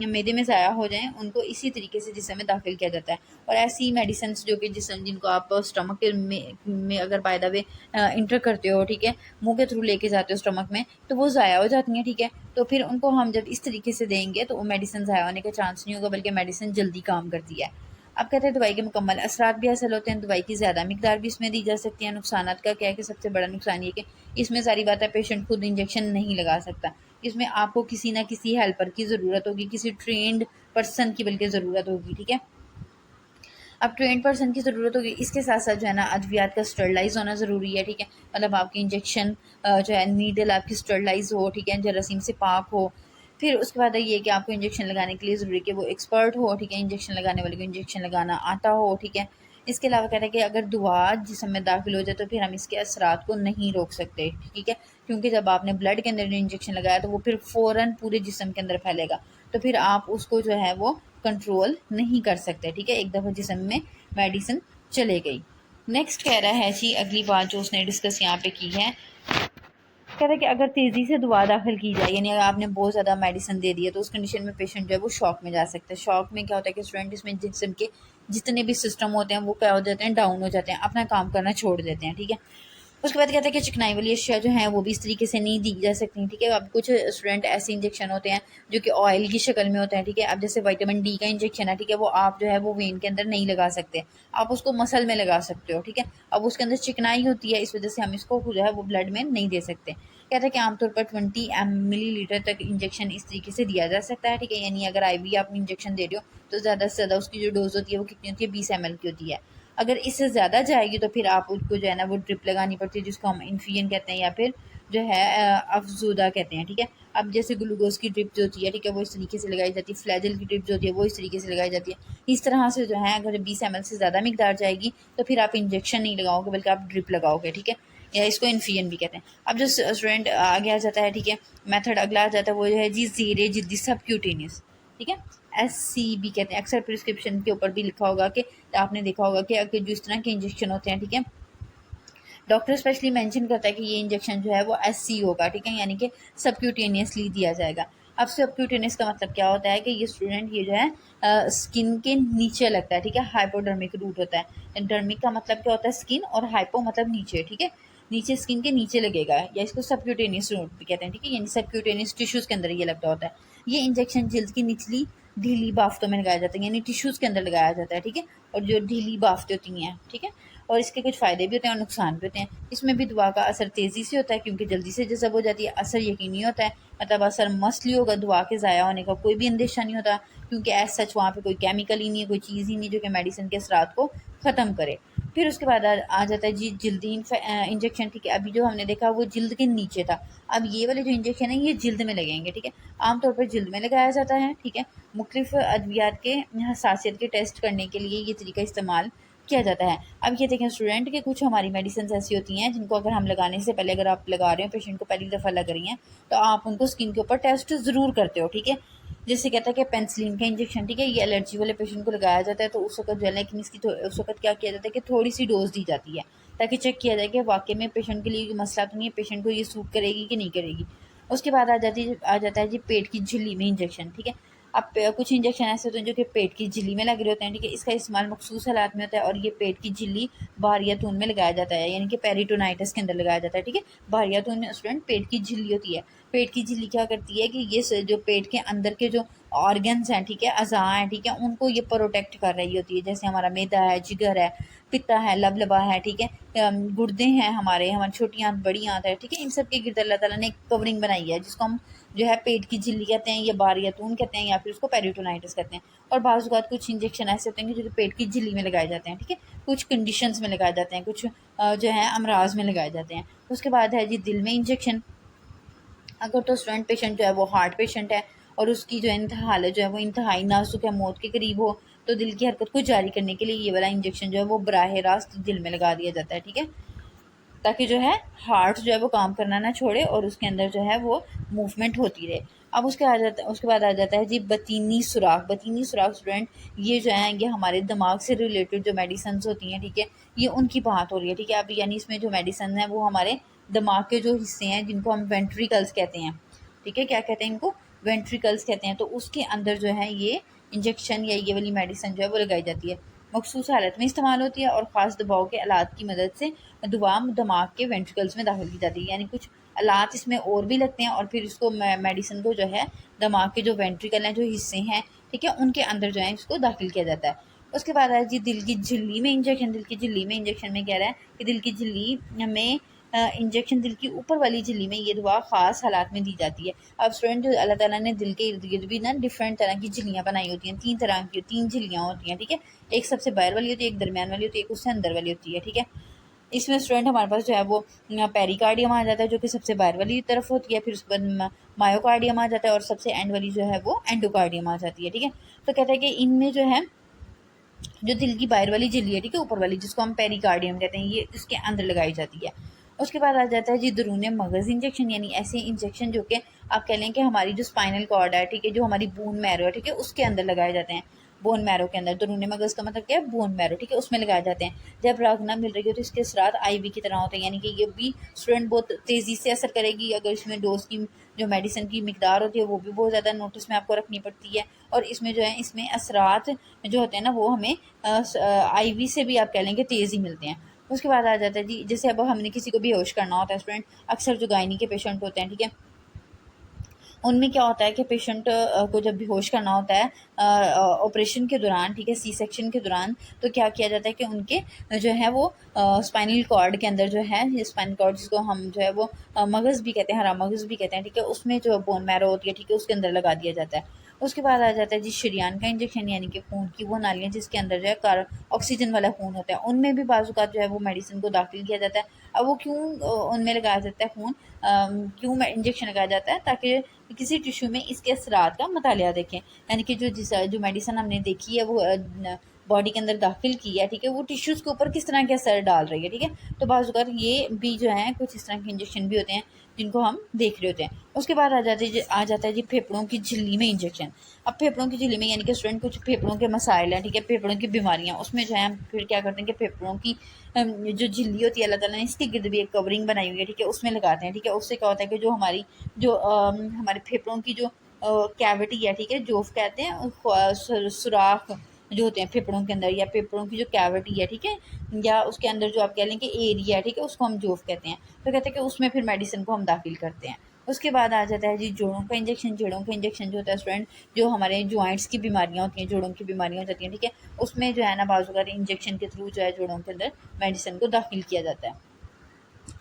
मैदे में ज़ाया हो जाएँ, उनको इसी तरीके से जिस्म में दाखिल किया जाता है। और ऐसी मेडिसिन जो कि जिनको आप स्टमक के में अगर बाय द वे इंटर करते हो, ठीक है, मुँह के थ्रू लेके जाते हो स्टमक में, तो वो ज़ाया हो जाती हैं, ठीक है। तो फिर उनको हम जब इस तरीके से देंगे तो वो मेडिसिन ज़ाया होने का चांस नहीं होगा, बल्कि मेडिसिन जल्दी काम करती है। अब कहते हैं दवाई के मुकम्मल असरात भी हासिल होते हैं, दवाई की ज़्यादा मिकदार भी इसमें दी जा सकती है। नुकसानात का क्या है कि सबसे बड़ा नुकसान ये कि इसमें सारी बात है पेशेंट खुद इंजेक्शन नहीं लगा सकता। इसमें आपको किसी ना किसी हेल्पर की ज़रूरत होगी, किसी ट्रेंड पर्सन की बल्कि ज़रूरत होगी, ठीक है। अब ट्रेंड पर्सन की ज़रूरत होगी, इसके साथ साथ जो है ना अद्वियात का स्टरलाइज होना ज़रूरी है, ठीक है। मतलब आपकी इंजेक्शन जो है नीडल आपकी स्टरलाइज हो, ठीक है, जरासीम से पाक हो। फिर उसके बाद ये कि आपको इंजेक्शन लगाने के लिए ज़रूरी है कि वो एक्सपर्ट हो, ठीक है, इंजेक्शन लगाने वाले को इंजेक्शन लगाना आता हो, ठीक है। इसके अलावा कहते हैं कि अगर दुआ जिस्म में दाखिल हो जाए तो फिर हम इसके असरात को नहीं रोक सकते, ठीक है, क्योंकि जब आपने ब्लड के अंदर इंजेक्शन लगाया तो वो फिर फ़ौरन पूरे जिस्म के अंदर फैलेगा, तो फिर आप उसको जो है वो कंट्रोल नहीं कर सकते, ठीक है, एक दफ़ा जिस्म में मेडिसिन चले गई। नेक्स्ट कह रहा है जी, अगली बात जो उसने डिस्कस यहाँ पे की है, कह रहा है कि अगर तेज़ी से दवा दाखिल की जाए, यानी अगर आपने बहुत ज़्यादा मेडिसिन दे दी है, तो उस कंडीशन में पेशेंट जो है वो शॉक में जा सकता है। शॉक में क्या होता है कि स्टूडेंट इसमें जिस्म के जितने भी सिस्टम होते हैं वो क्या हो जाते हैं, डाउन हो जाते हैं, अपना काम करना छोड़ देते हैं, ठीक है। उसके बाद कहते हैं कि चिकनाई वाली अशिया जो हैं वो भी इस तरीके से नहीं दी जा सकती, ठीक है। अब कुछ स्टूडेंट ऐसे इंजेक्शन होते हैं जो कि ऑयल की शक्ल में होते हैं, ठीक है। अब जैसे विटामिन डी का इंजेक्शन है, ठीक है, वो आप जो है वो वेन के अंदर नहीं लगा सकते, आप उसको मसल में लगा सकते हो, ठीक है। अब उसके अंदर चिकनाई होती है, इस वजह से हम इसको जो है वो ब्लड में नहीं दे सकते। कहते हैं कि आमतौर पर 20 मिलीलीटर तक इंजेक्शन इस तरीके से दिया जा सकता है, ठीक है। यानी अगर IV आप इंजेक्शन दे रहे हो तो ज़्यादा से ज़्यादा उसकी जो डोज होती है वो कितनी होती है, 20 ml की होती है। अगर इससे ज़्यादा जाएगी तो फिर आप उसको जो है ना वो ड्रिप लगानी पड़ती है, जिसको हम इन्फियन कहते हैं या फिर जो है अफजूदा कहते हैं, ठीक है। अब जैसे ग्लूकोज की ड्रिप जो होती है, ठीक है, वो इस तरीके से लगाई जाती है, फ्लैजल की ड्रिप जो होती है वो इस तरीके से लगाई जाती है। इस तरह से जो है अगर 20 ml से ज़्यादा मिकदार जाएगी तो फिर आप इंजेक्शन नहीं लगाओगे बल्कि आप ड्रिप लगाओगे, ठीक है, या इसको इन्फियन भी कहते हैं। अब जो स्टूडेंट आगे आ जाता है, ठीक है, मेथड अगला आ जाता है वो जो है जी ज़ेरे जिद्दी सबक्यूटेनियस, ठीक है, SCB कहते हैं। अक्सर प्रिस्क्रिप्शन के ऊपर भी लिखा होगा कि आपने देखा होगा कि जिस तरह के इंजेक्शन होते हैं, ठीक है, डॉक्टर स्पेशली मेंशन करता है कि ये इंजेक्शन जो है वो SC होगा, ठीक है, यानी कि सबक्यूटेनियसली दिया जाएगा। अब सबक्यूटेनियस का मतलब क्या होता है कि ये स्टूडेंट ये जो है स्किन के नीचे लगता है, ठीक है, हाइपोडर्मिक रूट होता है। डर्मिक का मतलब क्या होता है स्किन, और हाइपो मतलब नीचे, ठीक है, नीचे स्किन के नीचे लगेगा, या इसको सबक्यूटेनियस रूट भी कहते हैं, ठीक है, यानी सबक्यूटेनियस टिश्यूज़ के अंदर ये लगता होता है। ये इंजेक्शन जिल्द की निचली ढीली बाफ्तों में लगाया जाता है, यानी टिश्यूज़ के अंदर लगाया जाता है, ठीक है, और जो ढीली बाफ्तें होती हैं, ठीक है, और इसके कुछ फ़ायदे भी होते हैं और नुकसान भी होते हैं। इसमें भी दवा का असर तेज़ी से होता है क्योंकि जल्दी से जज़ब हो जाती है, असर यकीनी होता है, मतलब असर मसली होगा, दवा के ज़ाया होने का कोई भी अंदेशा नहीं होता, क्योंकि एज़ सच वहाँ पे कोई केमिकल ही नहीं है, कोई चीज़ ही नहीं जो कि मेडिसिन के असरात को ख़त्म करे। फिर उसके बाद आ जाता है जी जल्दी इंजेक्शन, ठीक है। अभी जो हमने देखा वो जिल्द के नीचे था, अब ये वाले जो इंजेक्शन है ये जिल्द में लगेंगे, ठीक है, आमतौर पर जिल्द में लगाया जाता है, ठीक है। मुख्तलिफ अद्वियात के हसासियत के टेस्ट करने के लिए ये तरीका इस्तेमाल किया जाता है। अब ये देखें स्टूडेंट कि कुछ हमारी मेडिसिन ऐसी होती हैं जिनको अगर हम लगाने से पहले, अगर आप लगा रहे हो पेशेंट को पहली दफ़ा लग रही हैं, तो आप उनको स्किन के ऊपर टेस्ट ज़रूर करते हो, ठीक है। जैसे कहता है कि पेंसिलिन का इंजेक्शन, ठीक है, ये एलर्जी वाले पेशेंट को लगाया जाता है, तो उस वक्त जो है लेकिन इसकी उस वक्त क्या किया जाता है कि थोड़ी सी डोज दी जाती है, ताकि चेक किया जाए कि वाकई में पेशेंट के लिए मसला तो नहीं है, पेशेंट को ये सूट करेगी कि नहीं करेगी। उसके बाद आ जाता है जी पेट की झिल्ली में इंजेक्शन, ठीक है। अब कुछ इंजेक्शन ऐसे होते हैं जो कि पेट की झिल्ली में लग रहे होते हैं, ठीक है। इसका इस्तेमाल मखसूस हालात में होता है और ये पेट की झिल्ली बाहरियातून में लगाया जाता है, यानी कि पेरिटोनाइटिस के अंदर लगाया जाता है, ठीक है। बाहरियातून में स्टूडेंट पेट की झिल्ली होती है। पेट की झिल्ली क्या करती है कि ये जो पेट के अंदर के जो ऑर्गन्स हैं, ठीक है, अज़ा हैं, ठीक है, उनको ये प्रोटेक्ट कर रही होती है। जैसे हमारा मैदा है, जिगर है, पित्ता है, लबलबा है, ठीक है, गुर्दे हैं, हमारी छोटी आंत, बड़ी आंत है, ठीक है। इन सब के गिर्द अल्लाह ताला ने एक कवरिंग बनाई है जिसको हम जो है पेट की झिल्ली कहते हैं, या बारियातून कहते हैं, या फिर उसको पेरिटोनाइटिस कहते हैं। और बाज़ औक़ात कुछ इंजेक्शन ऐसे होते हैं जो पेट की झिल्ली में लगाए जाते हैं, ठीक है। कुछ कंडीशंस में लगाए जाते हैं, कुछ जो है अमराज में लगाए जाते हैं। उसके बाद है जी दिल में इंजेक्शन। अगर तो स्टूडेंट पेशेंट जो है वो हार्ट पेशेंट है और उसकी जो है हालत जो है वो इंतहाई नाजुक है, मौत के करीब हो, तो दिल की हरकत को जारी करने के लिए ये वाला इंजेक्शन जो है वो बराह रास्त दिल में लगा दिया जाता है, ठीक है, ताकि जो है हार्ट जो है वो काम करना ना छोड़े और उसके अंदर जो है वो मूवमेंट होती रहे। अब उसके बाद आ जाता है जी बतीनी सुराख। बतीनी सुराख स्टूडेंट ये जो है ये हमारे दिमाग से रिलेटेड जो मेडिसिन होती हैं, ठीक है, ये उनकी बात हो रही है, ठीक है। अब यानी इसमें जो मेडिसिन है वो हमारे दिमाग के जो हिस्से हैं जिनको हम वेंट्रिकल्स कहते हैं, ठीक है, क्या कहते हैं इनको, वेंट्रिकल्स कहते हैं, तो उसके अंदर जो है ये इंजेक्शन या ये वाली मेडिसिन जो है वो लगाई जाती है। मखसूस हालत में इस्तेमाल होती है और ख़ास दबाव के आलात की मदद से दुआ दिमाग के वेंट्रिकल्स में दाखिल की जाती है, यानी कुछ आलात इसमें और भी लगते हैं और फिर इसको मेडिसिन को जो है दिमाग के जो वेंट्रिकल हैं, जो हिस्से हैं, ठीक है, उनके अंदर जो है इसको दाखिल किया जाता है। उसके बाद है जी दिल की झिल्ली में इंजेक्शन। दिल की झिल्ली में इंजेक्शन में कह रहा है कि दिल की झिल्ली में इंजेक्शन दिल की ऊपर वाली झिल्ली में ये दवा ख़ास हालात में दी जाती है। अब स्टूडेंट जो अल्लाह ताला ने दिल के इर्द गिर्द भी ना डिफरेंट तरह की झिल्लियाँ बनाई होती हैं, तीन तरह की, तीन झिल्लियाँ होती हैं, ठीक है। एक सबसे बाहर वाली होती है, एक दरमियान वाली होती है, एक उससे अंदर वाली होती है, ठीक है। इसमें स्टूडेंट हमारे पास जो है वो पेरिकार्डियम आ जाता है जो कि सबसे बाहर वाली तरफ होती है, फिर उसके बाद मायोकार्डियम आ जाता है और सबसे एंड वाली जो है वो एंडोकार्डियम आ जाती है, ठीक है। तो कहता है कि इनमें जो है जो दिल की बाहर वाली झिल्ली है, ठीक है, ऊपर वाली जिसको हम पेरिकार्डियम कहते हैं, ये इसके अंदर लगाई जाती है। उसके बाद आ जाता है जी दरूने मगज़ इंजेक्शन, यानी ऐसे इंजेक्शन जो कि आप कह लें कि हमारी जो स्पाइनल कॉर्ड है, ठीक है, जो हमारी बोन मैरो है, ठीक है, उसके अंदर लगाए जाते हैं। बोन मैरो के अंदर दरूने मगज़ का मतलब क्या है, बोन मैरो, ठीक है, उसमें लगाए जाते हैं। जब राग ना मिल रही हो तो इसके असरात आईवी की तरह होते हैं, यानी कि ये भी स्टूडेंट बहुत तेज़ी से असर करेगी। अगर इसमें डोज की जो मेडिसिन की मिकदार होती है वो भी बहुत ज़्यादा नोटिस में आपको रखनी पड़ती है और इसमें जो है इसमें असरात जो होते हैं ना वो हमें आईवी से भी आप कह लेंगे तेज़ ही मिलते हैं। उसके बाद आ जाता है जी जैसे अब हमने किसी को बेहोश करना होता है स्टूडेंट, अक्सर जो गायनी के पेशेंट होते हैं, ठीक है, उनमें क्या होता है कि पेशेंट को जब बेहोश करना होता है ऑपरेशन के दौरान, ठीक है, सी सेक्शन के दौरान, तो क्या किया जाता है कि उनके जो है वो स्पाइनल कॉर्ड के अंदर जो है, ये स्पाइनल कॉर्ड जिसको हम जो है वो मगज़ भी कहते हैं, हरा मगज़ भी कहते हैं, ठीक है, उसमें जो बोन मैरो होती है, ठीक है, उसके अंदर लगा दिया जाता है। उसके बाद आ जाता है जी शरीयान का इंजेक्शन, यानी कि खून की वो नालियाँ जिसके अंदर जो है ऑक्सीजन वाला खून होता है, उनमें भी बाज़ औक़ात जो है वो मेडिसिन को दाखिल किया जाता है। अब वो क्यों उनमें लगाया जाता है खून, क्यों इंजेक्शन लगाया जाता है, ताकि किसी टिश्यू में इसके असरात का मुतालिया देखें, यानी कि जो मेडिसिन हमने देखी है वो बॉडी के अंदर दाखिल की है, ठीक है, वो टिश्यूज़ के ऊपर किस तरह के असर डाल रही है, ठीक है। तो बाज़ औक़ात ये भी जो है कुछ इस तरह के इंजेक्शन भी होते हैं जिनको हम देख रहे होते हैं। उसके बाद आ जाता है जी फेफड़ों की झिल्ली में इंजेक्शन। अब फेफड़ों की झिल्ली में यानी कि स्टूडेंट कुछ फेफड़ों के मसाइल हैं, ठीक है, फेफड़ों की बीमारियाँ, उसमें जो है हम फिर क्या करते हैं कि फेफड़ों की जो झिल्ली होती है अल्लाह ताला ने इसके गिर्द भी एक कवरिंग बनाई हुई है, ठीक है, उसमें लगाते हैं, ठीक है। उससे क्या होता है कि जो हमारी जो हमारे फेफड़ों की जो कैविटी है, ठीक है, जोफ कहते हैं, सुराख जो होते हैं फेफड़ों के अंदर, या फेफड़ों की जो कैविटी है, ठीक है, या उसके अंदर जो आप कह लें कि एरिया है, ठीक है, उसको हम जोफ कहते हैं। तो कहते हैं कि उसमें फिर मेडिसिन को हम दाखिल करते हैं। उसके बाद आ जाता है जी जोड़ों का इंजेक्शन। जोड़ों का इंजेक्शन जो होता है स्टूडेंट, जो हमारे जॉइंट्स की बीमारियाँ होती हैं, जोड़ों की बीमारियाँ हो जाती हैं, ठीक है, उसमें जो है ना बाज़ औक़ात इंजेक्शन के थ्रू जो है जोड़ों के अंदर मेडिसिन को दाखिल किया जाता है।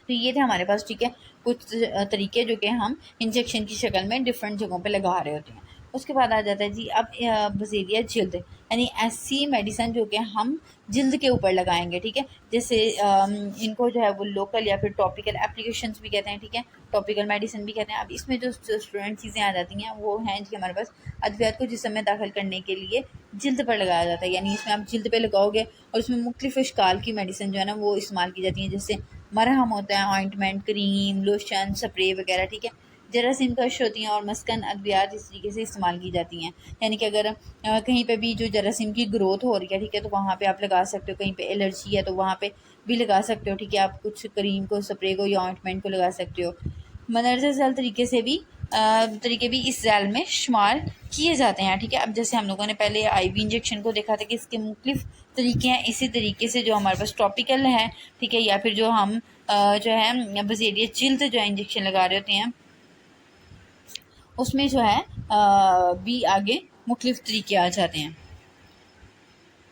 तो ये थे हमारे पास, ठीक है, कुछ तरीके जो कि हम इंजेक्शन की शक्ल में डिफरेंट जगहों पे लगा रहे होते हैं। उसके बाद आ जाता है जी अब बज़ेरिया जिल्द, यानी ऐसी मेडिसिन जो कि हम जिल्द के ऊपर लगाएंगे, ठीक है। जैसे इनको जो है वो लोकल या फिर टॉपिकल एप्लीकेशंस भी कहते हैं, ठीक है, टॉपिकल मेडिसिन भी कहते हैं। अब इसमें जो स्टूडेंट चीज़ें आ जाती हैं वो हैं जी हमारे पास अद्वियात को जिस्म में दाखिल करने के लिए जिल्द पर लगाया जाता है, यानी इसमें आप जिल्द पे लगाओगे और उसमें मुख्तलिफ अशकाल की मेडिसिन जो है ना वो इस्तेमाल की जाती हैं, जैसे मरहम होता है, ऑइंटमेंट, क्रीम, लोशन, स्प्रे वगैरह, ठीक है। जरासीम कश होती हैं और मस्कन अद्वियात इस तरीके से इस्तेमाल की जाती हैं, यानी कि अगर कहीं पे भी जो जरासीम की ग्रोथ हो रही है, ठीक है, तो वहाँ पे आप लगा सकते हो। कहीं पे एलर्जी है तो वहाँ पे भी लगा सकते हो, ठीक है। आप कुछ क्रीम को, स्प्रे को या ऑइंटमेंट को लगा सकते हो। मंदरजा झैल तरीके भी इस झैल में शुमार किए जाते हैं, ठीक है। अब जैसे हम लोगों ने पहले आईवी इंजेक्शन को देखा था कि इसके मुख्तलिफ तरीके हैं, इसी तरीके से जो हमारे पास टॉपिकल है, ठीक है, या फिर जो हम जो है बज़ेरिया जिल्द जो है इंजेक्शन लगा रहे होते हैं उसमें जो है भी आगे मुख्तलिफ तरीके आ जाते हैं।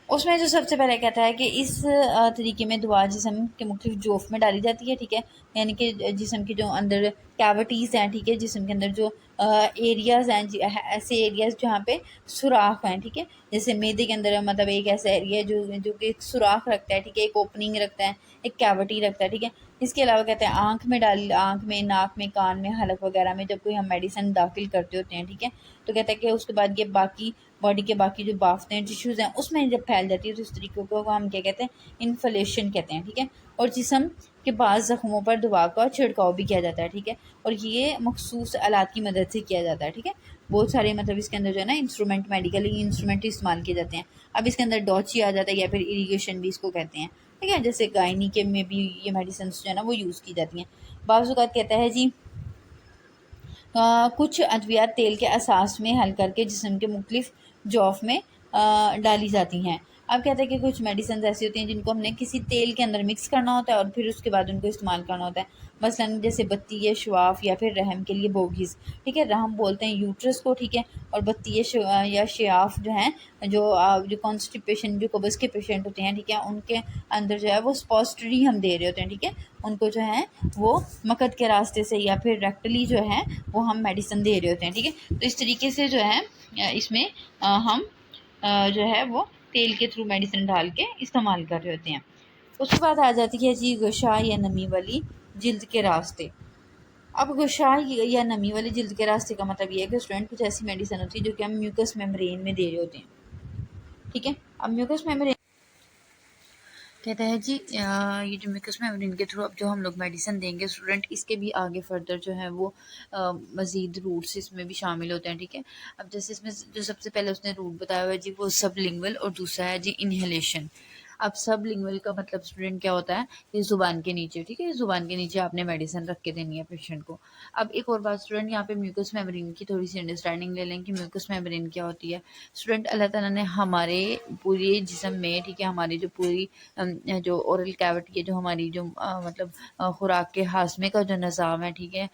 उसमें जो सबसे पहले कहता है कि इस तरीके में दुआ जिस्म के मुख्तलिफ जोफ में डाली जाती है, ठीक है, यानी कि जिस्म के जो अंदर कैविटीज़ हैं, ठीक है, जिस्म के अंदर जो एरियाज़ हैं, ऐसे एरियाज़ जहाँ पे सुराख हैं, ठीक है। जैसे मैदे के अंदर मतलब एक ऐसा एरिया है जो कि एक सुराख रखता है, ठीक है, एक ओपनिंग रखता है, एक कैविटी रखता है, ठीक है। इसके अलावा कहते हैं आँख में, नाक में, कान में, हलक वगैरह में जब कोई हम मेडिसिन दाखिल करते होते हैं, ठीक है, तो कहता है कि उसके बाद ये बाकी बॉडी के बाकी जो बाफ्ते हैं, टिश्यूज़ हैं, उसमें जब फैल जाती है तो इस तरीके को हम क्या कहते हैं, इन्फ्लेशन कहते हैं, ठीक है। और जिस्म के बाज़ ज़ख्मों पर दवा का छिड़काव भी किया जाता है, ठीक है, और ये मखसूस आलात की मदद से किया जाता है, ठीक है। बहुत सारे मतलब इसके अंदर जो है ना इंस्ट्रूमेंट, मेडिकल इंस्ट्रूमेंट इस्तेमाल किए जाते हैं। अब इसके अंदर डॉची आ जाता है या फिर इरीगेशन भी इसको कहते हैं, ठीक है। जैसे गायनी के में भी ये मेडिसिन जो है ना वो यूज़ की जाती हैं। बाज़ औक़ात कहता है जी कुछ अद्वियात तेल के असास में हल करके जिस्म के मुख्तलिफ जौफ में डाली जाती हैं। अब कहते हैं कि कुछ मेडिसिन ऐसी होती हैं जिनको हमने किसी तेल के अंदर मिक्स करना होता है और फिर उसके बाद उनको इस्तेमाल करना होता है। मसलन जैसे बत्ती या शवाफ या फिर रहम के लिए बोगीज़, ठीक है, रहम बोलते हैं यूट्रस को, ठीक है, और बत्ती या शयाफ जो हैं जो कॉन्स्टिपेशन, जो कब्ज़ के पेशेंट होते हैं, ठीक है, उनके अंदर जो है वो स्पॉस्टरी हम दे रहे होते हैं, ठीक है, उनको जो है वो मकद के रास्ते से या फिर रेक्टली जो है वो हम मेडिसिन दे रहे होते हैं, ठीक है। तो इस तरीके से जो है इसमें हम जो है वो तेल के थ्रू मेडिसिन डाल के इस्तेमाल कर रहे होते हैं। उसके बाद आ जाती है जी गशा या नमी वाली जिल्द के रास्ते। अब गशा या नमी वाली जिल्द के रास्ते का मतलब ये है कि स्टूडेंट कुछ ऐसी मेडिसिन होती है जो कि हम म्यूकस मेम्ब्रेन में दे रहे होते हैं, ठीक है। अब म्यूकस मेम्ब्रेन कहता है जी ये जो म्यूकस मेम्ब्रेन के थ्रू अब जो हम लोग मेडिसिन देंगे स्टूडेंट, इसके भी आगे फर्दर जो है वो मज़ीद रूट्स इसमें भी शामिल होते हैं, ठीक है। अब जैसे इसमें जो सबसे पहले उसने रूट बताया हुआ है जी वो सबलिंगुअल और दूसरा है जी इनहेलेशन। अब सबलिंगुअल का मतलब स्टूडेंट क्या होता है, ये ज़ुबान के नीचे, ठीक है, ज़ुबान के नीचे आपने मेडिसिन रख के देनी है पेशेंट को। अब एक और बात स्टूडेंट, यहाँ पे म्यूकस मेम्ब्रेन की थोड़ी सी अंडरस्टैंडिंग ले लें कि म्यूकस मेम्ब्रेन क्या होती है। स्टूडेंट अल्लाह ताला ने हमारे पूरे जिस्म में, ठीक है, हमारी जो पूरी जो ओरल कैविटी है, जो हमारी जो मतलब खुराक के हाजमे का जो निज़ाम है, ठीक है,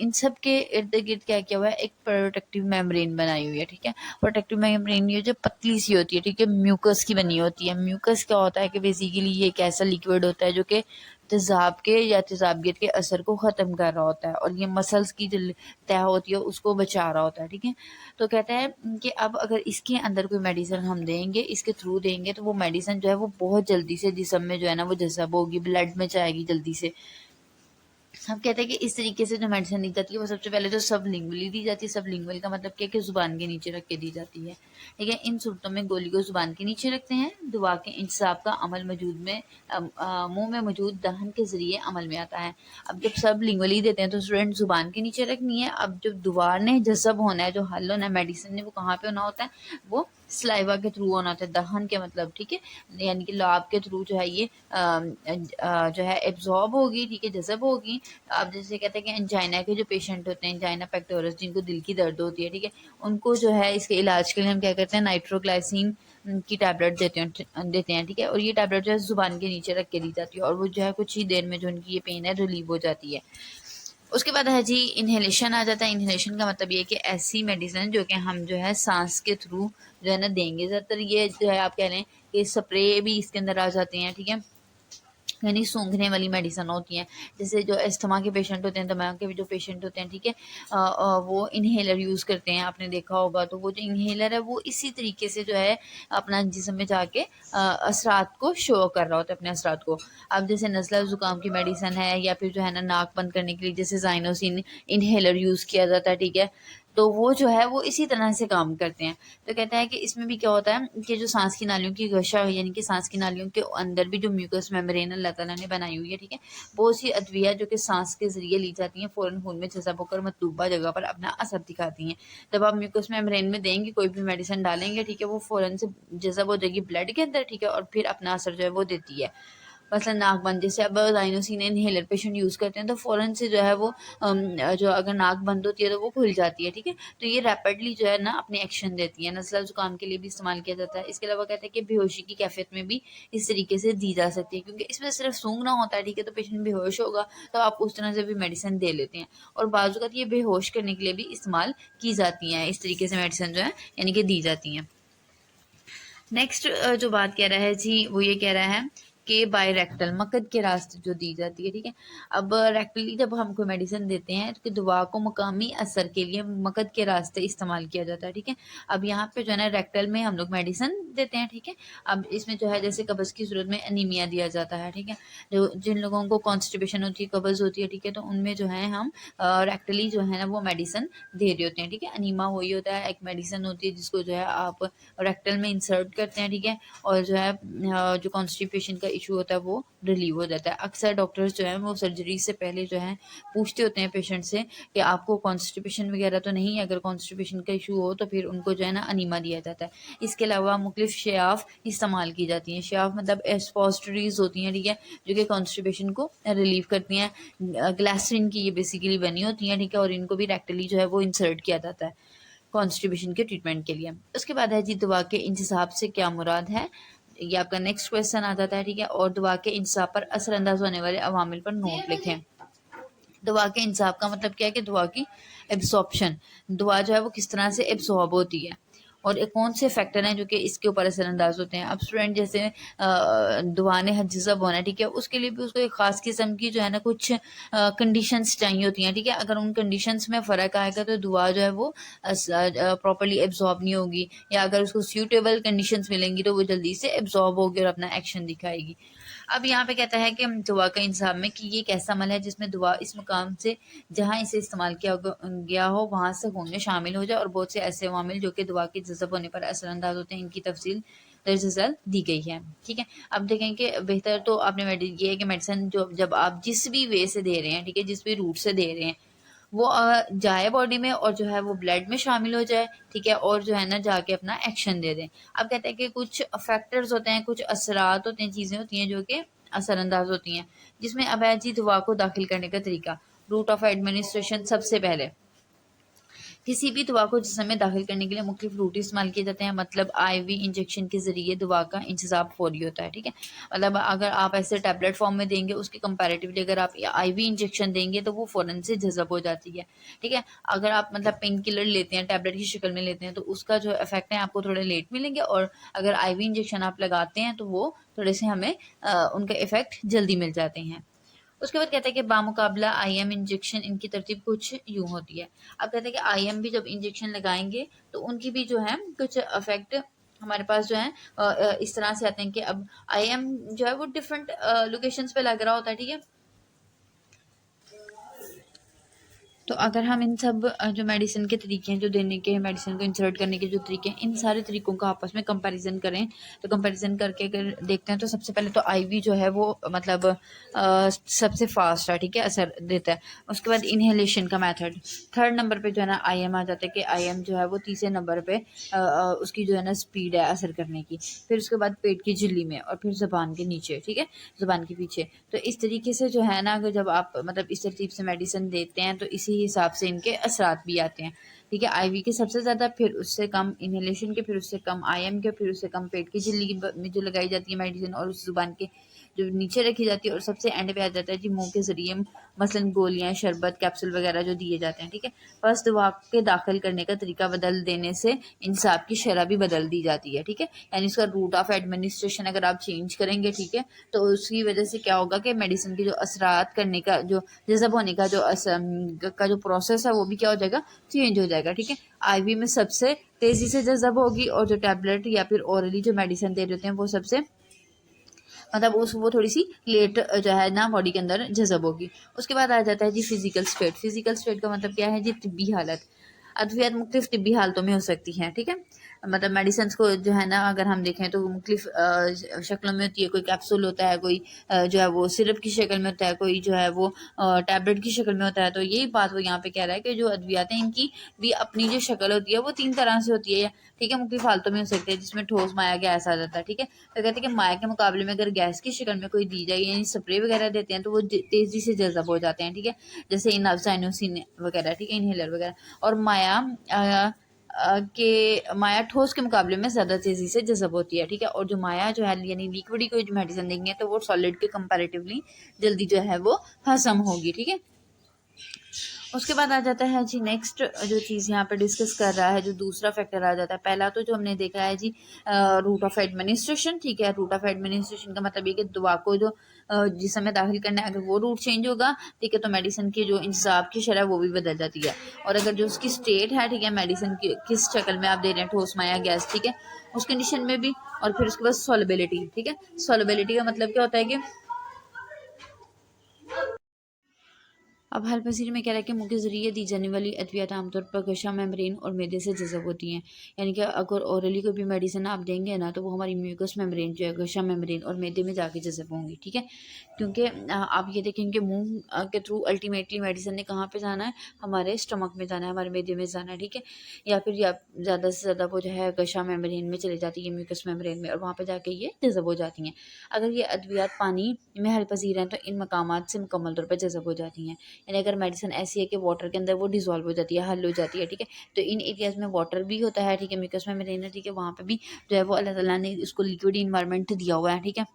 इन सब के इर्द गिर्द क्या किया हुआ है, एक प्रोटेक्टिव मेम्ब्रेन बनाई हुई है, ठीक है। प्रोटेक्टिव मेम्ब्रेन ये जो पतली सी होती है, ठीक है, म्यूकस की बनी होती है। म्यूकस क्या होता है कि बेसिकली ये एक ऐसा लिक्विड होता है जो कि तेज़ाब के या तेज़ाबियत के असर को ख़त्म कर रहा होता है और ये मसल्स की जो तह होती है उसको बचा रहा होता है, ठीक है। तो कहता है कि अब अगर इसके अंदर कोई मेडिसिन हम देंगे, इसके थ्रू देंगे, तो वो मेडिसिन जो है वो बहुत जल्दी से जिस्म में जो है ना वो जज़ब होगी, ब्लड में जाएगी जल्दी से। हम कहते हैं कि इस तरीके से जो मेडिसिन दी जाती है वो सबसे पहले तो सबलिंगुअली दी जाती है। सबलिंगुअल का मतलब क्या है कि ज़ुबान के नीचे रख के दी जाती है, ठीक है। इन सूरतों में गोली को ज़ुबान के नीचे रखते हैं। दवा के इंतज़ाब का अमल मुंह में मौजूद दहन के ज़रिए अमल में आता है। अब जब सबलिंगुअली देते हैं तो स्टूडेंट ज़ुबान के नीचे रखनी है। अब जब दवा ने जज़ब होना है, जो हल होना है मेडिसिन ने, वो कहाँ पे होना होता है, वो सलाइवा के थ्रू होना होता है। दहन के मतलब, ठीक है, यानी कि लाब के थ्रू जो है ये जो है एब्जॉर्ब होगी, ठीक है, जज़ब होगी। अब जैसे कहते हैं कि एंजाइना के जो पेशेंट होते हैं, एंजाइना पेक्टोरस, जिनको दिल की दर्द होती है, ठीक है, उनको जो है इसके इलाज के लिए हम क्या करते हैं, नाइट्रोग्लाइसिन की टैबलेट देते हैं, ठीक है। और ये टैबलेट जो है ज़ुबान के नीचे रख के दी जाती है और वो जो है कुछ ही देर में जो उनकी ये पेन है रिलीव हो जाती है। उसके बाद है जी इन्हेलेशन आ जाता है। इन्हेलेशन का मतलब ये है कि ऐसी मेडिसिन जो कि हम जो है सांस के थ्रू जो है ना देंगे। ज़्यादातर ये जो है आप कह लें कि स्प्रे भी इसके अंदर आ जाते हैं, ठीक है। यानी सूंघने वाली मेडिसिन होती हैं। जैसे जो अस्थमा के पेशेंट होते हैं, दमा के जो पेशेंट होते हैं, ठीक है, वो इन्हेलर यूज़ करते हैं, आपने देखा होगा। तो वो जो इन्हेलर है वो इसी तरीके से जो है अपना जिस्म में जाके असरात को शो कर रहा होता है, अपने असरात को। अब जैसे नज़ला ज़ुकाम की मेडिसिन है, या फिर जो है ना नाक बंद करने के लिए जैसे ज़ाइनोसिन इन्हेलर यूज़ किया जाता है, ठीक है, तो वो जो है वो इसी तरह से काम करते हैं। तो कहता है कि इसमें भी क्या होता है कि जो सांस की नालियों की गशा है, यानी कि सांस की नालियों के अंदर भी जो म्यूकस मेम्ब्रेन अल्लाह ताला ने बनाई हुई है, ठीक है, बहुत सी अद्विया जो कि सांस के जरिए ली जाती हैं फ़ौरन खून में जज़ब होकर मतलूबा जगह पर अपना असर दिखाती हैं। जब आप म्यूकस मेम्ब्रेन में देंगे, कोई भी मेडिसिन डालेंगे, ठीक है, वो फ़ौरन से जज़ब हो जाएगी ब्लड के अंदर, ठीक है, और फिर अपना असर जो है वो देती है। मसलन नाक बंद, जैसे अब ज़ाइनोसिन इन्हेलर पेशेंट यूज़ करते हैं तो फ़ौरन से जो है वो जो अगर नाक बंद होती है तो वो खुल जाती है, ठीक है। तो ये रैपिडली जो है ना अपनी एक्शन देती है। नज़ला ज़ुकाम के लिए भी इस्तेमाल किया जाता है। इसके अलावा कहते हैं कि बेहोशी की कैफियत में भी इस तरीके से दी जा सकती है, क्योंकि इसमें सिर्फ सूंघना होता है, ठीक है, तो पेशेंट बेहोश होगा तो आप उस तरह से भी मेडिसिन दे लेते हैं। और बाज़ औक़ात ये बेहोश करने के लिए भी इस्तेमाल की जाती हैं, इस तरीके से मेडिसिन जो है यानी कि दी जाती हैं। नेक्स्ट जो बात कह रहा है जी, वो ये कह रहा है कि बाय रेक्टल, मकद के रास्ते जो दी जाती है, ठीक है। अब रेक्टली जब हम कोई मेडिसिन देते हैं तो दवा को मकामी असर के लिए मकद के रास्ते इस्तेमाल किया जाता है, ठीक है। अब यहाँ पे जो है ना रेक्टल में हम लोग मेडिसिन देते हैं, ठीक है। अब इसमें जो है जैसे कब्ज़ की सूरत में एनीमिया दिया जाता है, ठीक है, जो जिन लोगों को कॉन्स्टिपेशन होती है, कब्ज़ होती है, ठीक है, तो उनमें जो है हम रेक्टली जो है ना वो मेडिसिन दे रहे होते हैं, ठीक है। अनीमा वही होता है, एक मेडिसिन होती है जिसको जो है आप रेक्टल में इंसर्ट करते हैं, ठीक है, और जो है जो कॉन्स्टिपेशन का इशू होता है वो रिलीव हो जाता है। अक्सर डॉक्टर्स जो है वो सर्जरी से पहले जो है पूछते होते हैं पेशेंट से कि आपको कॉन्स्टिपेशन वगैरह तो नहीं है। अगर कॉन्स्टिपेशन का इशू हो तो फिर उनको जो है ना अनीमा दिया जाता है। इसके अलावा मुख्तलिफ शयाफ इस्तेमाल की जाती हैं। शयाफ मतलब एक्सपोजिटरीज होती हैं, ठीक है, जो कि कॉन्स्टिपेशन को रिलीव करती हैं। ग्लासरीन की ये बेसिकली बनी होती हैं, ठीक है, और इनको भी रेक्टली जो है वो इंसर्ट किया जाता है कॉन्स्टिपेशन के ट्रीटमेंट के लिए। उसके बाद है जी दवा के इंतज़ाब से क्या मुराद है, ये आपका नेक्स्ट क्वेश्चन आ जाता है, ठीक है। और दवा के इंतज़ाब पर असरअंदाज होने वाले अवामिल पर नोट लिखें। दवा के इंतज़ाब का मतलब क्या है कि दवा की एब्सॉर्प्शन, दवा जो है वो किस तरह से एब्सॉर्ब होती है, और कौन से फैक्टर हैं जो कि इसके ऊपर असरअंदाज होते हैं। अब स्टूडेंट जैसे दवा ने जज़ब होना है, ठीक है, उसके लिए भी उसको एक ख़ास किस्म की जो है ना कुछ कंडीशंस चाहिए होती हैं, ठीक है। अगर उन कंडीशंस में फ़र्क आएगा तो दवा जो है वो प्रॉपर्ली एब्जॉर्ब नहीं होगी, या अगर उसको सूटेबल कंडीशंस मिलेंगी तो वो जल्दी से एब्जॉर्ब होगी और अपना एक्शन दिखाएगी। अब यहाँ पे कहता है कि दुआ का इंसाब में कि ये एक ऐसा अमल है जिसमें दुआ इस मुकाम से जहाँ इसे इस्तेमाल किया गया हो वहाँ से खून में शामिल हो जाए, और बहुत से ऐसे अवामिल जो कि दुआ के जज़ब होने पर असरअंदाज होते हैं, इनकी तफसील दरअसल दी गई है, ठीक है। अब देखें कि बेहतर तो आपने ये है कि मेडिसिन जो जब आप जिस भी वे से दे रहे हैं, ठीक है, जिस भी रूट से दे रहे हैं वो जाए बॉडी में और जो है वो ब्लड में शामिल हो जाए, ठीक है, और जो है ना जाके अपना एक्शन दे दें। अब कहते हैं कि कुछ फैक्टर्स होते हैं, कुछ असरात होते हैं, चीज़ें होती हैं जो कि असरअंदाज होती हैं, जिसमें अब है जी दवा को दाखिल करने का तरीका। रूट ऑफ एडमिनिस्ट्रेशन, सबसे पहले किसी भी दवा को जिस्म में दाखिल करने के लिए मुख्तलिफ रूट इस्तेमाल किए जाते हैं, मतलब आईवी इंजेक्शन के ज़रिए दवा का इंतज़ाम फौरी होता है, ठीक है। मतलब अगर आप ऐसे टैबलेट फॉर्म में देंगे उसके कंपैरेटिवली अगर आप आईवी इंजेक्शन देंगे तो वो फ़ौरन से जज़ब हो जाती है, ठीक है। अगर आप मतलब पेन किलर लेते हैं, टैबलेट की शक्ल में लेते हैं, तो उसका जो इफेक्ट है आपको थोड़े लेट मिलेंगे, और अगर आईवी इंजेक्शन आप लगाते हैं तो वो थोड़े से हमें उनका इफेक्ट जल्दी मिल जाते हैं। उसके बाद कहते हैं कि बामुकाबला आईएम इंजेक्शन इनकी तरतीब कुछ यूँ होती है। अब कहते हैं कि आईएम भी जब इंजेक्शन लगाएंगे तो उनकी भी जो है कुछ इफेक्ट हमारे पास जो है इस तरह से आते हैं कि अब आईएम जो है वो डिफरेंट लोकेशंस पे लग रहा होता है, ठीक है। तो अगर हम इन सब जो मेडिसिन के तरीके हैं, जो देने के मेडिसिन को इंसर्ट करने के जो तरीके हैं, इन सारे तरीकों का आपस में कंपैरिजन करें, तो कंपैरिजन करके अगर देखते हैं तो सबसे पहले तो आईवी जो है वो मतलब सबसे फास्ट है, ठीक है, असर देता है। उसके बाद इनहेलेशन का मेथड थर्ड नंबर पे जो है ना आईएम आ जाता है कि आईएम जो है वो तीसरे नंबर पे उसकी जो है ना स्पीड है असर करने की। फिर उसके बाद पेट की झिल्ली में, और फिर ज़बान के नीचे, ठीक है, ज़बान के पीछे। तो इस तरीके से जो है ना अगर जब आप मतलब इस तरतीब से मेडिसिन देते हैं तो इसी हिसाब से इनके असरात भी आते हैं, ठीक है। आईवी के सबसे ज़्यादा, फिर उससे कम इनहेलेशन के, फिर उससे कम आईएम के, फिर उससे कम पेट की झिल्ली में जो लगाई जाती है मेडिसिन, और उस ज़ुबान के जो नीचे रखी जाती है, और सबसे एंड पे आ जाता है जी मुंह के ज़रिए मसलन गोलियां, शरबत, कैप्सूल वगैरह जो दिए जाते हैं, ठीक है। बस दवा के दाखिल करने का तरीका बदल देने से इंसाब की शरह भी बदल दी जाती है, ठीक है। यानी इसका रूट ऑफ एडमिनिस्ट्रेशन अगर आप चेंज करेंगे, ठीक है, तो उसकी वजह से क्या होगा कि मेडिसिन की जो असरात करने का, जो जज़ब होने का जो प्रोसेस है, वो भी क्या हो जाएगा, चेंज हो जाएगा, ठीक है। आईवी में सबसे तेज़ी से जज़ब होगी, और जो टैबलेट या फिर ओरली जो मेडिसिन दे रहे होते हैं वो सबसे मतलब उस वो थोड़ी सी लेट जो है ना बॉडी के अंदर जज़ब होगी। उसके बाद आ जाता है जी फिजिकल स्टेट। फिजिकल स्टेट का मतलब क्या है जी, तिब्बी हालत। अद्वियात मुख्तलिफ तिब्बी हालतों में हो सकती हैं, ठीक है। मतलब मेडिसिन को जो है ना अगर हम देखें तो मुख्तलिफ शक्लों में होती है। कोई कैप्सूल होता है, कोई जो है वो सिरप की शक्ल में होता है, कोई जो है वो टैबलेट की शक्ल में होता है। तो यही बात वो यहाँ पे कह रहा है कि जो अद्वियात हैं इनकी भी अपनी जो शक्ल होती है वो 3 तरह से होती है, ठीक है। मुख्तलिफ हालतों में हो सकती है, जिसमें ठोस, माया, गैस आ जाता है, ठीक है। तो कहते हैं कि माया के मुकाबले में अगर गैस की शक्ल में कोई दी जाए, यानी स्प्रे वगैरह देते हैं, तो वो तेज़ी से जज़ब हो जाते हैं, ठीक है। जैसे इनाफजाइनोसिन वगैरह, ठीक है, इनहेलर वगैरह। और माया ठोस के मुकाबले में ज़्यादा तेज़ी से जज़ब होती है, ठीक है। और जो माया जो है यानी लिक्विड कोई जो मेडिसिन देंगे तो वो सॉलिड के कंपैरेटिवली जल्दी जो है वो हज़म होगी, ठीक है। उसके बाद आ जाता है जी नेक्स्ट जो चीज़ यहाँ पे डिस्कस कर रहा है, जो दूसरा फैक्टर आ जाता है। पहला तो जो हमने देखा है जी रूट ऑफ एडमिनिस्ट्रेशन, ठीक है। रूट ऑफ एडमिनिस्ट्रेशन का मतलब ये कि दवा को जो जिस समय दाखिल करना है, अगर वो रूट चेंज होगा, ठीक है, तो मेडिसिन की जो इंतज़ाब की शरह वो भी बदल जाती है। और अगर जो उसकी स्टेट है, ठीक है, मेडिसिन की किस शक्ल में आप दे रहे हैं, ठोस, माया, गैस, ठीक है, उस कंडीशन में भी। और फिर उसके बाद सॉल्युबिलिटी, ठीक है। सॉल्युबिलिटी का मतलब क्या होता है कि अब हल पसीर में कह रहा है कि मुंह के ज़रिए दी जाने वाली अद्वियात आमतौर पर गशा मेम्ब्रेन और मैदे से जज़ब होती हैं। यानी कि अगर ओरली कोई भी मेडिसिन आप देंगे ना, तो वो हमारी म्यूकस मेम्ब्रेन जो है, गशा मेम्ब्रेन और मैदे में जाके जज़ब होंगी, ठीक है। क्योंकि आप ये देखेंगे मुंह के थ्रू अल्टीमेटली मेडिसिन ने कहाँ पे जाना है, हमारे स्टमक में जाना है, हमारे मैदे में जाना है, ठीक है। या फिर ज़्यादा से ज़्यादा वो जो है गशा मेम्ब्रेन में चली जाती है, म्यूकस मेम्ब्रेन में, और वहाँ पर जाके ये जज़ब हो जाती हैं। अगर ये अद्वियात पानी में हल पसीर हैं तो इन मकामात से मुकम्मल तौर पर जज़ब हो जाती हैं। यानी अगर मेडिसिन ऐसी है कि वाटर के अंदर वो डिज़ोल्व हो जाती है, हल हो जाती है, ठीक है। तो इन एरियाज़ में वाटर भी होता है, ठीक है, म्यूकस मेम्ब्रेन है, ठीक है, वहाँ पे भी जो है वो अल्लाह ताला ने उसको लिक्विड इन्वायरमेंट दिया हुआ है, ठीक है।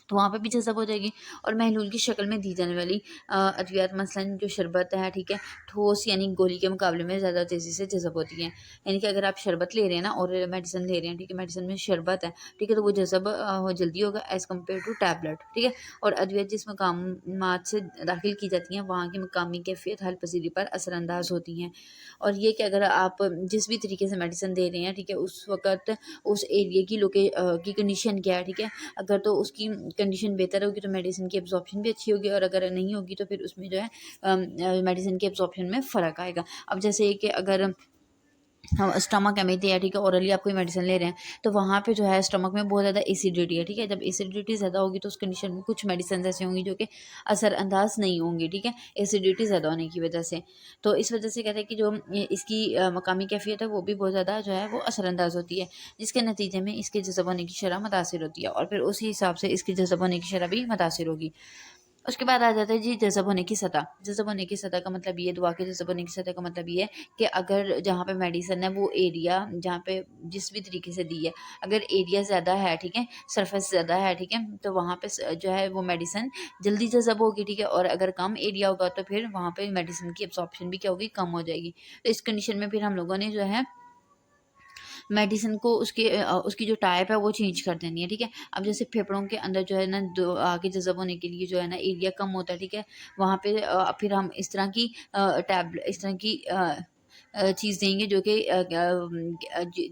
तो वहाँ पे भी जज़ब हो जाएगी। और महलूल की शक्ल में दी जाने वाली अद्वियात मसलन जो शरबत है, ठीक है, ठोस यानी गोली के मुकाबले में ज़्यादा तेज़ी से जज़ब होती हैं। यानी कि अगर आप शरबत ले रहे हैं ना और मेडिसिन ले रहे हैं, ठीक है, मेडिसिन में शरबत है, ठीक है, तो वो जज़ब जल्दी होगा एज़ कम्पेयर टू टैबलेट, ठीक है। और अद्वियात जिस मकामात से दाखिल की जाती हैं, वहाँ की मकामी कैफियत हल पसीरी पर असरअंदाज होती हैं। और ये कि अगर आप जिस भी तरीके से मेडिसिन दे रहे हैं, ठीक है, उस वक़्त उस एरिया की कंडीशन क्या है, ठीक है। अगर तो उसकी कंडीशन बेहतर होगी तो मेडिसिन की एब्जॉर्प्शन भी अच्छी होगी, और अगर नहीं होगी तो फिर उसमें जो है मेडिसिन के एब्जॉर्प्शन में फ़र्क आएगा। अब जैसे कि अगर हम स्टमक है मेरी है, ठीक है, ओरली आप कोई मेडिसिन ले रहे हैं, तो वहाँ पे जो है स्टमक में बहुत ज़्यादा एसिडिटी है, ठीक है। जब एसिडिटी ज़्यादा होगी तो उस कंडीशन में कुछ मेडिसिन ऐसी होंगी जो कि असरअंदाज नहीं होंगी, ठीक है, एसिडिटी ज़्यादा होने की वजह से। तो इस वजह से कहते हैं कि जो इसकी मकामी कैफियत है वो भी बहुत ज़्यादा जो है वो असरअंदाज होती है, जिसके नतीजे में इसके जज़ब होने की शरह मुतासिर होती है, और फिर उसी हिसाब से इसकी जज़ब होने की शरह भी मुतासिर होगी। उसके बाद आ जाता है जी जज़ब होने की सतह। जज़ब होने की सतह का मतलब ये, दुआ के जज़ब होने की सतह का मतलब ये है कि अगर जहाँ पे मेडिसिन है वो एरिया जहाँ पे जिस भी तरीके से दी है, अगर एरिया ज़्यादा है, ठीक है, सरफेस ज़्यादा है, ठीक है, तो वहाँ पे जो है वो मेडिसिन जल्दी जज़ब होगी, ठीक है। और अगर कम एरिया होगा तो फिर वहाँ पे मेडिसिन की एब्जॉर्प्शन भी क्या होगी, कम हो जाएगी। तो इस कंडीशन में फिर हम लोगों ने जो है मेडिसिन को उसकी जो टाइप है वो चेंज कर देनी है, ठीक है। अब जैसे फेफड़ों के अंदर जो है ना आगे जज़ब होने के लिए जो है ना एरिया कम होता है, ठीक है, वहाँ पे फिर हम इस तरह की इस तरह की चीज़ देंगे जो कि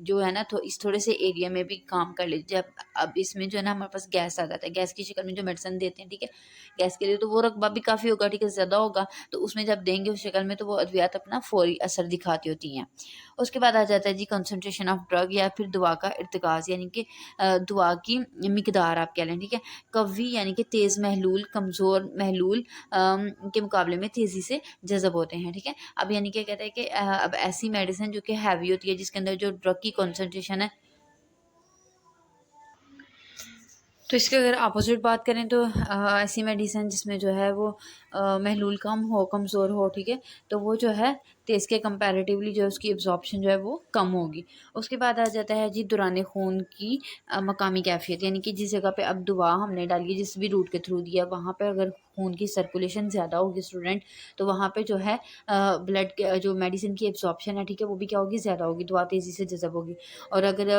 जो है ना तो इस थोड़े से एरिया में भी काम कर ले। जब अब इसमें जो है ना हमारे पास गैस आ जाता है, गैस की शक्ल में जो मेडिसिन देते हैं, ठीक है, गैस के लिए तो वो रकबा भी काफ़ी होगा, ठीक है, ज़्यादा होगा, तो उसमें जब देंगे उस शक्ल में तो वो अद्वियात अपना फौरी असर दिखाती होती हैं। उसके बाद आ जाता है जी कंसंट्रेशन ऑफ ड्रग या फिर दवा का इर्तिकाज़, यानी कि दवा की मिकदार आप कह लें, ठीक है। कवी यानी कि तेज़ महलूल कमज़ोर महलूल के मुकाबले में तेज़ी से जज़ब होते हैं, ठीक है। अब यानी क्या कहते हैं कि अब ऐसी मेडिसिन जो कि हैवी होती है, जिसके अंदर जो ड्रग की कंसंट्रेशन है, तो इसके अगर अपोजिट बात करें तो ऐसी मेडिसिन जिसमें जो है वो महलूल कम हो, कमज़ोर हो, ठीक है, तो वो जो है तो इसके कंपैरेटिवली जो है उसकी एब्जॉर्प्शन जो है वो कम होगी। उसके बाद आ जाता है जी दौरान खून की मकामी कैफियत, यानी कि जिस जगह पे अब दवा हमने डाली है, जिस भी रूट के थ्रू दिया, वहाँ पे अगर खून की सर्कुलेशन ज़्यादा होगी स्टूडेंट, तो वहाँ पे जो है ब्लड के जो मेडिसिन की एब्जॉर्प्शन है, ठीक है, वो भी क्या होगी, ज़्यादा होगी, दवा तेज़ी से जज़ब होगी। और अगर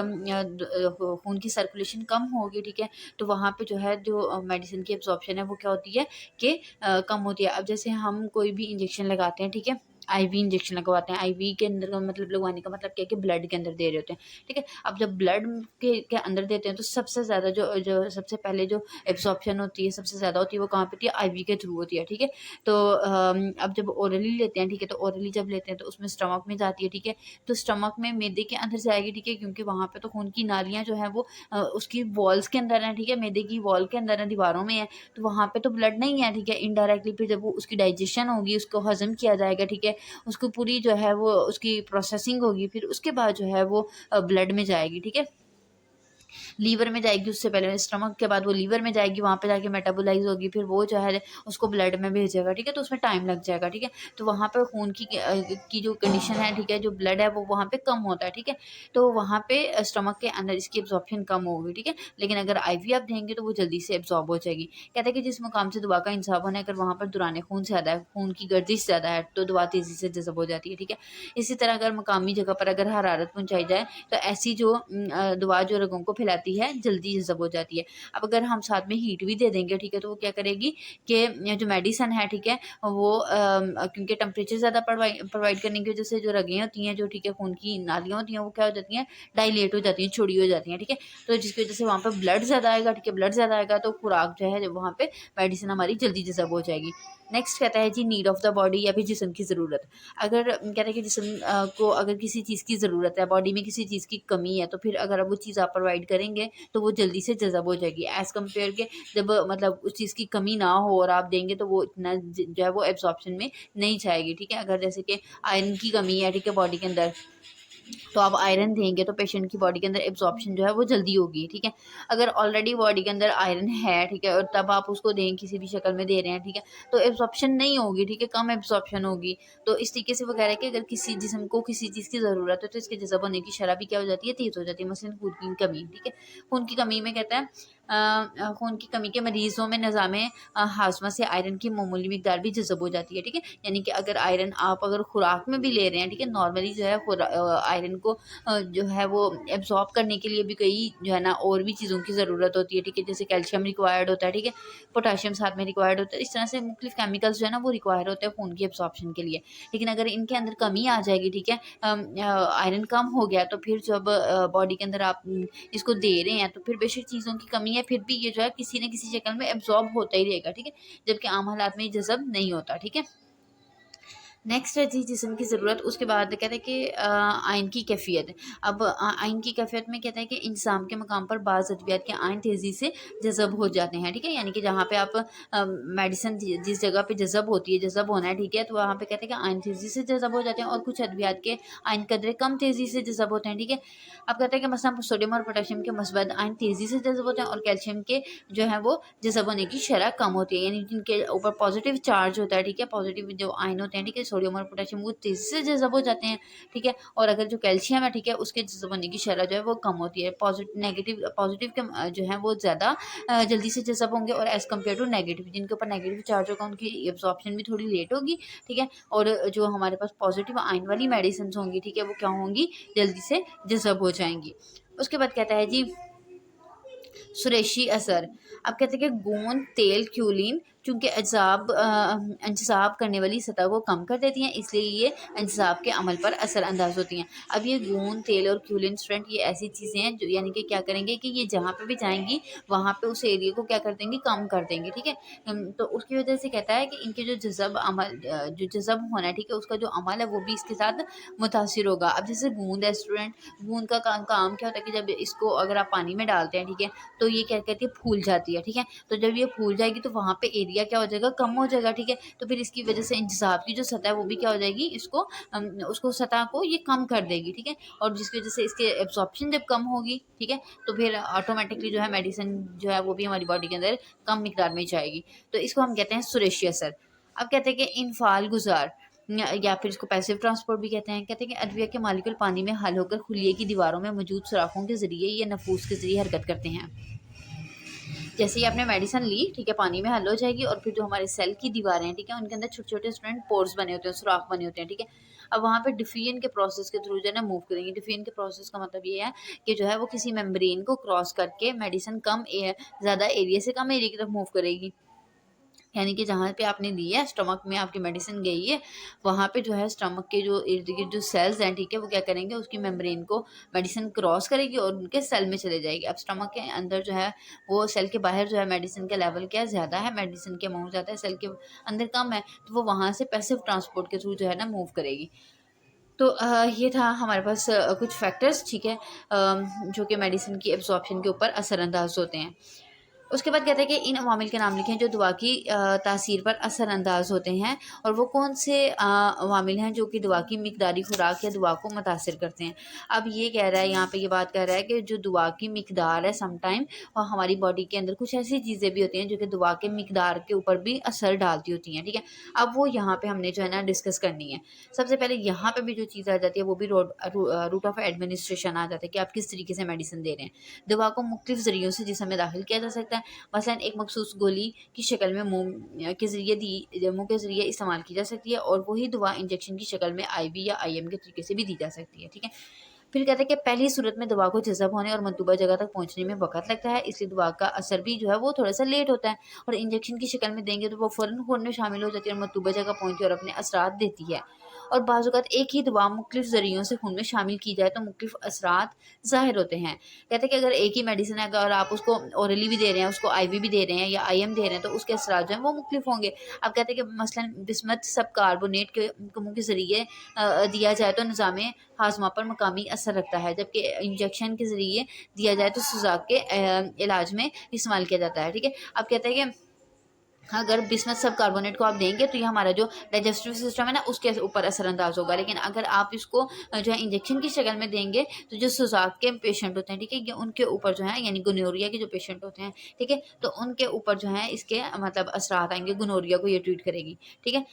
खून की सर्कुलेशन कम होगी, ठीक है, तो वहाँ पे जो है जो मेडिसिन की एब्जॉर्प्शन है वो क्या होती है कि कम होती है। अब जैसे हम कोई भी इंजेक्शन लगाते हैं, ठीक है, आईवी इंजेक्शन लगवाते हैं, आईवी के अंदर का मतलब लगवाने का मतलब क्या है कि ब्लड के अंदर दे रहे होते हैं, ठीक है। अब जब ब्लड के अंदर देते हैं तो सबसे ज़्यादा जो जो सबसे पहले जो एब्जॉर्प्शन होती है सबसे ज़्यादा होती है वो कहाँ पे होती है, आईवी के थ्रू होती है, ठीक है। तो अब जब ओरली लेते हैं, ठीक है, तो ओरली जब लेते हैं तो उसमें स्टमक में जाती है, ठीक है, तो स्टमक में मैदे के अंदर जाएगी, ठीक है, क्योंकि वहाँ पे तो खून की नालियाँ जो है वो उसकी वॉल्स के अंदर है, ठीक है, मैदे की वॉल के अंदर है, दीवारों में है, तो वहाँ पे तो ब्लड नहीं है, ठीक है। इनडायरेक्टली फिर जब वो उसकी डाइजेशन होगी, उसको हजम किया जाएगा, ठीक है, उसको पूरी जो है वो उसकी प्रोसेसिंग होगी, फिर उसके बाद जो है वो ब्लड में जाएगी, ठीक है, लीवर में जाएगी, उससे पहले स्टमक के बाद वो लीवर में जाएगी, वहाँ पे जाके मेटाबोलाइज होगी, फिर वो जो है उसको ब्लड में भेजेगा, ठीक है, तो उसमें टाइम लग जाएगा, ठीक है। तो वहाँ पे खून की जो कंडीशन है, ठीक है, जो ब्लड है वो वहाँ पे कम होता है, ठीक है, तो वहाँ पे स्टमक के अंदर इसकी एब्जॉर्प्शन कम होगी, ठीक है। लेकिन अगर आईवी आप देंगे तो वो जल्दी से एब्जॉर्ब हो जाएगी। कहते हैं कि जिस मुकाम से दवा का इंसाब होना है, अगर वहाँ पर दौरान खून ज़्यादा है, खून की गर्दिश ज़्यादा है, तो दवा तेज़ी से जज़ब हो जाती है, ठीक है। इसी तरह अगर मुकामी जगह पर अगर हरारत पहुँचाई जाए तो ऐसी जो दवा जो रगों को फैलाती है जल्दी जज़ब हो जाती है। अब अगर हम साथ में हीट भी दे देंगे, ठीक है, तो वो क्या करेगी कि जो मेडिसिन है, ठीक है, वो क्योंकि टेम्परेचर ज़्यादा प्रोवाइड करने की वजह से जो रगें होती हैं, जो ठीक है खून की नालियाँ होती हैं, वो क्या हो जाती हैं, डायलेट हो जाती हैं, चौड़ी हो जाती हैं, ठीक है। तो जिसकी वजह से वहाँ पर ब्लड ज़्यादा आएगा, ठीक है, ब्लड ज़्यादा आएगा तो खुराक जो है वहाँ पे मेडिसिन हमारी जल्दी जज़ब हो जाएगी। नेक्स्ट कहता है जी नीड ऑफ द बॉडी या फिर जिस्म की ज़रूरत। अगर कहते हैं कि जिस्म को अगर किसी चीज़ की ज़रूरत है, बॉडी में किसी चीज़ की कमी है, तो फिर अगर वो चीज़ आप प्रोवाइड करेंगे तो वो जल्दी से जज़ब हो जाएगी, एज़ कम्पेयर के जब मतलब उस चीज़ की कमी ना हो और आप देंगे तो वो इतना जो है वो एब्जॉर्प्शन में नहीं जाएगी, ठीक है। अगर जैसे कि आयरन की कमी है, ठीक है, बॉडी के अंदर, तो आप आयरन देंगे तो पेशेंट की बॉडी के अंदर एब्जॉर्प्शन जो है वो जल्दी होगी, ठीक है। अगर ऑलरेडी बॉडी के अंदर आयरन है, ठीक है, और तब आप उसको दें, किसी भी शक्ल में दे रहे हैं, ठीक है, तो एब्जॉर्प्शन नहीं होगी, ठीक है, कम एब्जॉर्प्शन होगी। तो इस तरीके से वो कह रहे हैं कि अगर किसी जिस्म को किसी चीज़ की ज़रूरत है तो इसके जज़ब होने की शरह भी क्या हो जाती है, तेज़ हो जाती है। मसलन खून की कमी, ठीक है, खून की कमी में कहता है खून की कमी के मरीज़ों में निज़ाम हाज़मा से आयरन की मामूली मिकदार भी जज़ब हो जाती है, ठीक है। यानी कि अगर आयरन आप अगर खुराक में भी ले रहे हैं, ठीक है, नॉर्मली जो है आयरन को जो है वो एब्जॉर्ब करने के लिए भी कई जो है ना और भी चीज़ों की ज़रूरत होती है, ठीक है, जैसे कैल्शियम रिक्वायर्ड होता है, ठीक है, पोटाशियम साथ में रिक्वायर्ड होता है, इस तरह से मुख्तलिफ केमिकल्स जो है ना वो रिक्वायर होते हैं खून की एब्जॉर्प्शन के लिए। लेकिन अगर इनके अंदर कमी आ जाएगी, ठीक है, आयरन कम हो गया, तो फिर जब बॉडी के अंदर आप इसको दे रहे हैं तो फिर बेशक चीज़ों की कमी है, फिर भी ये जो है किसी न किसी शक्ल में एब्जॉर्ब होता ही रहेगा, ठीक है, जबकि आम हालात में जज़ब नहीं होता, ठीक है। नेक्स्ट है जी जिस्म की ज़रूरत। उसके बाद कहते हैं कि आयन की कैफ़ियत। अब आयन की कैफ़ियत में कहता है कि इंसान के मकाम पर बाज़ अद्वियात के आयन तेज़ी से जज़ब हो जाते हैं, ठीक है, यानी कि जहाँ पे आप मेडिसिन जिस जगह पे जज़ब होती है, जज़ब होना है, ठीक है, तो वहाँ पे कहते हैं कि आयन तेज़ी से जज़ब हो जाते हैं, और कुछ अद्वियात के आयन कदरे कम तेज़ी से जज़ब होते हैं, ठीक है। अब कहते हैं कि मसलन सोडियम और पोटेशियम के मुस्बत आयन तेज़ी से जज़ब होते हैं, और कैल्शियम के जो है वो जज़ब होने की शरह कम होती है, यानी जिनके ऊपर पॉजिटिव चार्ज होता है, ठीक है, पॉजिटिव जो आयन होते हैं, ठीक है, सोडियम और पोटेशियम वो तेज़ी से जज़ब हो जाते हैं, ठीक है। और अगर जो कैल्शियम है, ठीक है, उसके जज़ब होने की शरह जो है वो कम होती है। पॉजिटिव के जो है वो ज़्यादा जल्दी से जज़ब होंगे, और एज़ कम्पेयर टू नेगेटिव, जिनके ऊपर नेगेटिव चार्ज होगा उनकी एब्जॉर्प्शन भी थोड़ी लेट होगी, ठीक है। और जो हमारे पास पॉजिटिव आयन वाली मेडिसिन होंगी, ठीक है, वो क्या होंगी, जल्दी से जज़ब हो जाएंगी। उसके बाद कहता है जी सुरेशी असर। अब कहते हैं कि गोंद तेल क्यूलिन चूँकि इंतज़ाब करने वाली सतह को कम कर देती हैं, इसलिए ये इंतज़ाब के अमल पर असरअंदाज होती हैं। अब ये गोंद तेल और क्यूलिन स्टूडेंट ये ऐसी चीज़ें हैं जो यानी कि क्या करेंगे कि ये जहाँ पे भी जाएंगी वहाँ पे उस एरिया को क्या कर देंगी, कम कर देंगे, ठीक है। तो उसकी वजह से कहता है कि इनके जो जो जज़ब होना है, ठीक है, उसका जो अमल है वो भी इसके साथ मुतासिर होगा। अब जैसे बूंद है स्टूडेंट, बूंद का काम क्या होता है कि जब इसको अगर आप पानी में डालते हैं, ठीक है, तो ये क्या कहती है, फूल जाती है, ठीक है। तो जब ये फूल जाएगी तो वहाँ पे एरिया क्या हो जाएगा, कम हो जाएगा, ठीक है। तो फिर इसकी वजह से इंतज़ाब की जो सतह है वो भी क्या हो जाएगी, उसको सतह को ये कम कर देगी, ठीक है। और जिसकी वजह से इसके एब्जॉर्प्शन जब कम होगी, ठीक है, तो फिर ऑटोमेटिकली जो है मेडिसिन जो है वो भी हमारी बॉडी के अंदर कम मिकदार में जाएगी। तो इसको हम कहते हैं सुरेशी असर। अब कहते हैं कि इनफाल गुजार। या फिर इसको पैसिव ट्रांसपोर्ट भी कहते हैं। कहते हैं कि अद्विया के मालिक्यूल पानी में हल होकर खुलिये की दीवारों में मौजूद सुराखों के जरिए या नफूस के जरिए हरकत करते हैं। जैसे ही आपने मेडिसिन ली, ठीक है, पानी में हल हो जाएगी और फिर जो हमारे सेल की दीवारें हैं, ठीक है, उनके अंदर छोटे छोटे स्टूडेंट पोर्स बने होते हैं, सुराख बने होते हैं, ठीक है। अब वहाँ पे डिफियन के प्रोसेस के थ्रू जो है ना मूव करेंगे। डिफियन के प्रोसेस का मतलब ये है कि जो है वो किसी मेम्ब्रेन को क्रॉस करके मेडिसिन ज़्यादा एरिया से कम एरिया की तरफ मूव करेगी। यानी कि जहाँ पे आपने दी है, स्टमक में आपकी मेडिसिन गई है, वहाँ पे जो है स्टमक के जो इर्द गिर्द जो सेल्स हैं, ठीक है, वो क्या करेंगे, उसकी मेम्ब्रेन को मेडिसिन क्रॉस करेगी और उनके सेल में चले जाएगी। अब स्टमक के अंदर जो है वो सेल के बाहर जो है मेडिसिन का लेवल क्या ज़्यादा है, मेडिसिन के अमाउंट ज़्यादा है, सेल के अंदर कम है, तो वो वहाँ से पैसिव ट्रांसपोर्ट के थ्रू जो है ना मूव करेगी। तो ये था हमारे पास कुछ फैक्टर्स, ठीक है, जो कि मेडिसिन की एब्जॉर्प्शन के ऊपर असरअंदाज होते हैं। उसके बाद कहते हैं कि इन अवामिल के नाम लिखें जो दवा की तासीर पर असरअंदाज होते हैं, और वो कौन से अवामिल हैं जो कि दवा की मिकदारी खुराक या दवा को मुतासिर करते हैं। अब ये कह रहा है, यहाँ पे ये बात कर रहा है कि जो दवा की मिकदार है, समटाइम और हमारी बॉडी के अंदर कुछ ऐसी चीज़ें भी होती हैं जो कि दवा के मिकदार के ऊपर भी असर डालती होती हैं, ठीक है। अब वो यहाँ पे हमने जो है ना डिस्कस करनी है। सबसे पहले यहाँ पे भी जो चीज़ आ जाती है वो भी रूट ऑफ एडमिनिस्ट्रेशन आ जाता है कि आप किस तरीके से मेडिसिन दे रहे हैं। दवा को मुख्तलिफ ज़रियों से जिस्म में दाखिल किया जा सकता है। मसलन एक मखसूस गोली की शक्ल में मुंह के ज़रिए इस्तेमाल की जा सकती है, और वही दवा इंजेक्शन की शक्ल में IV या IM के तरीके से भी दी जा सकती है, ठीक है। फिर कहते हैं कि पहली सूरत में दवा को जज़ब होने और मतलूबा जगह तक पहुंचने में वक़्त लगता है, इसलिए दवा का असर भी जो है वो थोड़ा-सा लेट होता है, और इंजेक्शन की शक्ल में देंगे तो वो फ़ौरन खून में शामिल हो जाती है और मतलूबा जगह पहुँचती है और अपने असरात देती है। और बाज़ औक़ात एक ही दवा मुख्तलिफ ज़रियों से खून में शामिल की जाए तो मुख्तलिफ असरात ज़ाहिर होते हैं। कहते हैं कि अगर एक ही मेडिसिन है, अगर आप उसको ओरली भी दे रहे हैं, उसको IV भी दे रहे हैं या IM दे रहे हैं, तो उसके असरात जो हैं वो मुख्तलिफ होंगे। अब कहते हैं कि मसलन बिस्मथ सब कार्बोनेट के मुँह के ज़रिए दिया जाए तो निज़ामे हाज़मा पर मकामी असर रखता है, जबकि इंजेक्शन के ज़रिए दिया जाए तो सुजाक के इलाज में इस्तेमाल किया जाता है, ठीक है। अब कहते हैं कि अगर बिस्मथ सब कार्बोनेट को आप देंगे तो ये हमारा जो डाइजेस्टिव सिस्टम है ना उसके ऊपर असरअंदाज होगा, लेकिन अगर आप इसको जो है इंजेक्शन की शक्ल में देंगे तो जो सुजाक के पेशेंट होते हैं, ठीक है, ये उनके ऊपर जो है, यानी गोनोरिया के जो पेशेंट होते हैं, ठीक है, तो उनके ऊपर जो है इसके मतलब असरात आएंगे, गोनोरिया को ये ट्रीट करेगी, ठीक है।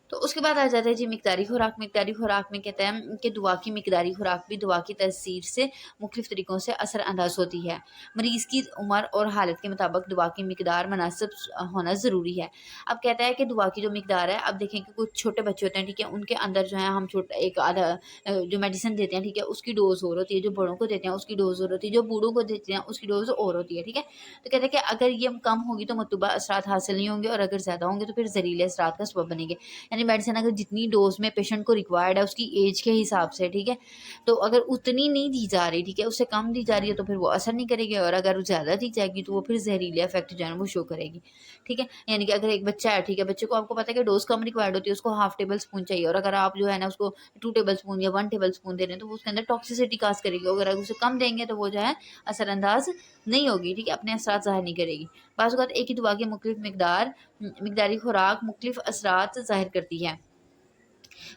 तो उसके बाद आ जाता है जी मिकदारी खुराक। मिकदारी खुराक में कहते हैं कि दवा की मिकदारी खुराक भी दवा की तसीर से मुख्तलिफ तरीक़ों से असरअंदाज होती है। मरीज़ की उम्र और हालत के मुताबिक दवा की मिकदार मुनासिब होना ज़रूरी है। अब कहता है कि दवा की जो मिकदार है, अब देखें कि कुछ छोटे बच्चे होते हैं, ठीक है, उनके अंदर जो है हम छोटा एक आधा जो मेडिसिन देते हैं, ठीक है, उसकी डोज़ और होती है, जो बड़ों को देते हैं उसकी डोज़ और होती है, जो बूढ़ों को देते हैं उसकी डोज़ और होती है, ठीक है। तो कहते हैं कि अगर ये कम होगी तो मतलूबा असरात हासिल नहीं होंगे, और अगर ज़्यादा होंगे तो फिर ज़हरीले असरात का सबब बनेंगे। यानी मेडिसिन अगर जितनी डोज में पेशेंट को रिक्वायर्ड है उसकी एज के हिसाब से, ठीक है, तो अगर उतनी नहीं दी जा रही, ठीक है, उससे कम दी जा रही है तो फिर वो असर नहीं करेगी, और अगर ज़्यादा दी जाएगी तो वो फिर जहरीले इफेक्ट जो है वो शो करेगी, ठीक है। यानी कि अगर एक बच्चा है, ठीक है, बच्चे को आपको पता है कि डोज कम रिक्वायर्ड होती है, उसको हाफ टेबल स्पून चाहिए, और अगर आप जो है ना उसको 2 टेबल स्पून या 1 टेबल स्पून दे रहे हैं तो वो उसके अंदर टॉक्सिसिटी काज करेगी। अगर उसे कम देंगे तो वो जो है असरअंदाज नहीं होगी, ठीक है, अपने असरात ज़ाहिर नहीं करेगी। बाज़ औक़ात एक ही दवा की मुख्तलिफ मिकदारी खुराक मुख्तलिफ असरात ज़ाहिर करती है।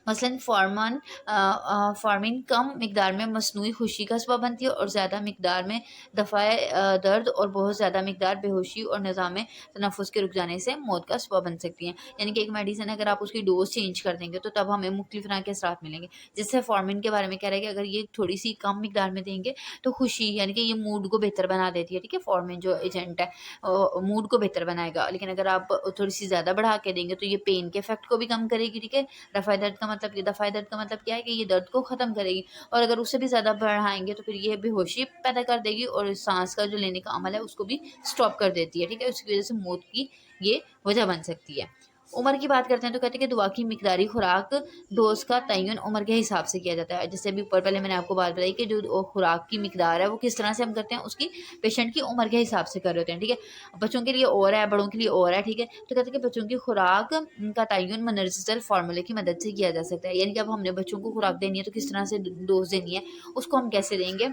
मसलन फ़ॉर्मिन कम मिकदार में मसनूई खुशी का सबब बनती है, और ज़्यादा मिकदार में दफ़ाए दर्द और बहुत ज़्यादा मिकदार बेहोशी और निज़ाम तनफ़ुस के रुक जाने से मौत का सबब बन सकती हैं। यानी कि एक मेडिसिन अगर आप उसकी डोज़ चेंज कर देंगे तो तब हमें मुख्तलिफ तरह के असरात मिलेंगे। जैसे फ़ॉर्मिन के बारे में कह रहा है कि अगर ये थोड़ी-सी कम मिकदार में देंगे तो खुशी, यानी कि ये मूड को बेहतर बना देती है, ठीक है, फ़ॉर्मिन जो एजेंट है मूड को बेहतर बनाएगा। लेकिन अगर आप थोड़ी-सी ज़्यादा बढ़ा के देंगे तो ये पेन के इफ़ेक्ट को भी कम करेगी, ठीक है। दफ़ाए दर्द का मतलब क्या है कि ये दर्द को ख़त्म करेगी, और अगर उससे भी ज़्यादा बढ़ाएँगे तो फिर ये बेहोशी पैदा कर देगी और साँस का जो लेने का अमल है उसको भी स्टॉप कर देती है, ठीक है। उसकी वजह से मौत की ये वजह बन सकती है। उम्र की बात करते हैं तो कहते हैं कि दवा की मिकदारी खुराक डोज़ का तयन उम्र के हिसाब से किया जाता है। जैसे अभी ऊपर पहले मैंने आपको बात बताई कि जो खुराक की मिकदार है वो किस तरह से हम करते हैं, उसकी पेशेंट की उम्र के हिसाब से कर रहे होते हैं, ठीक है। बच्चों के लिए और है, बड़ों के लिए और है, ठीक है। तो कहते हैं कि बच्चों की खुराक का तयन मनर्जिज़ल फार्मूले की मदद से किया जा सकता है। यानी कि अब हमने बच्चों को खुराक देनी है तो किस तरह से डोज़ देनी है, उसको हम कैसे देंगे।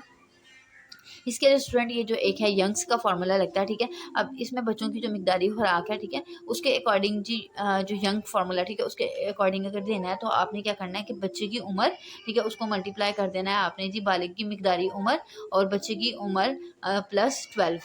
इसके लिए स्टूडेंट ये जो एक है यंग्स का फार्मूला लगता है, ठीक है। अब इसमें बच्चों की जो मिकदारी खुराक है, ठीक है, उसके अकॉर्डिंग जी जो यंग फार्मूला, ठीक है, उसके अकॉर्डिंग अगर देना है तो आपने क्या करना है कि बच्चे की उम्र, ठीक है, उसको मल्टीप्लाई कर देना है आपने जी बालिग की मिकदारी उम्र और बच्चे की उम्र +12।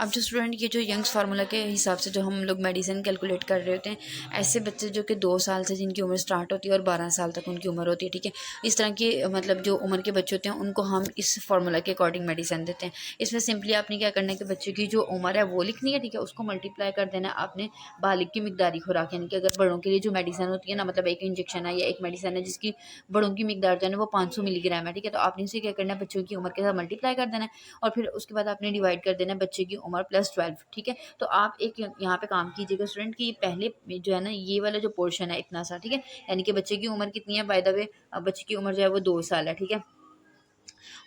अब जो स्टूडेंट ये जो यंग्स फार्मूला के हिसाब से जो हम लोग मेडिसिन कैलकुलेट कर रहे होते हैं, ऐसे बच्चे जो कि 2 साल से जिनकी उम्र स्टार्ट होती है और 12 साल तक उनकी उम्र होती है, ठीक है। इस तरह की मतलब जो उम्र के बच्चे होते हैं उनको हम इस फार्मूला के अकॉर्डिंग मेडिसिन देते हैं। इसमें सिंपली आपने क्या करना है कि बच्चे की जो उम्र है वो लिखनी है, ठीक है। उसको मल्टीप्लाई कर देना है आपने बालिग की मिकदारी खुराक, यानी कि अगर बड़ों के लिए जो मेडिसिन होती है ना, मतलब एक इंजेक्शन है या एक मेडिसिन है जिसकी बड़ों की मिकदार जो है वो 500 मिलीग्राम है, ठीक है। तो आपने इसे क्या करना है, बच्चों की उम्र के साथ मल्टीप्लाई कर देना है और फिर उसके बाद आपने डिवाइड कर देना है बच्चे की उम्र प्लस 12, ठीक है। तो आप एक यहाँ पे काम कीजिएगा स्टूडेंट कि पहले जो है ना ये वाला जो पोर्शन है इतना सा, ठीक है, यानी कि बच्चे की उम्र कितनी है, बाय द वे बच्चे की उम्र जो है वो 2 साल है, ठीक है।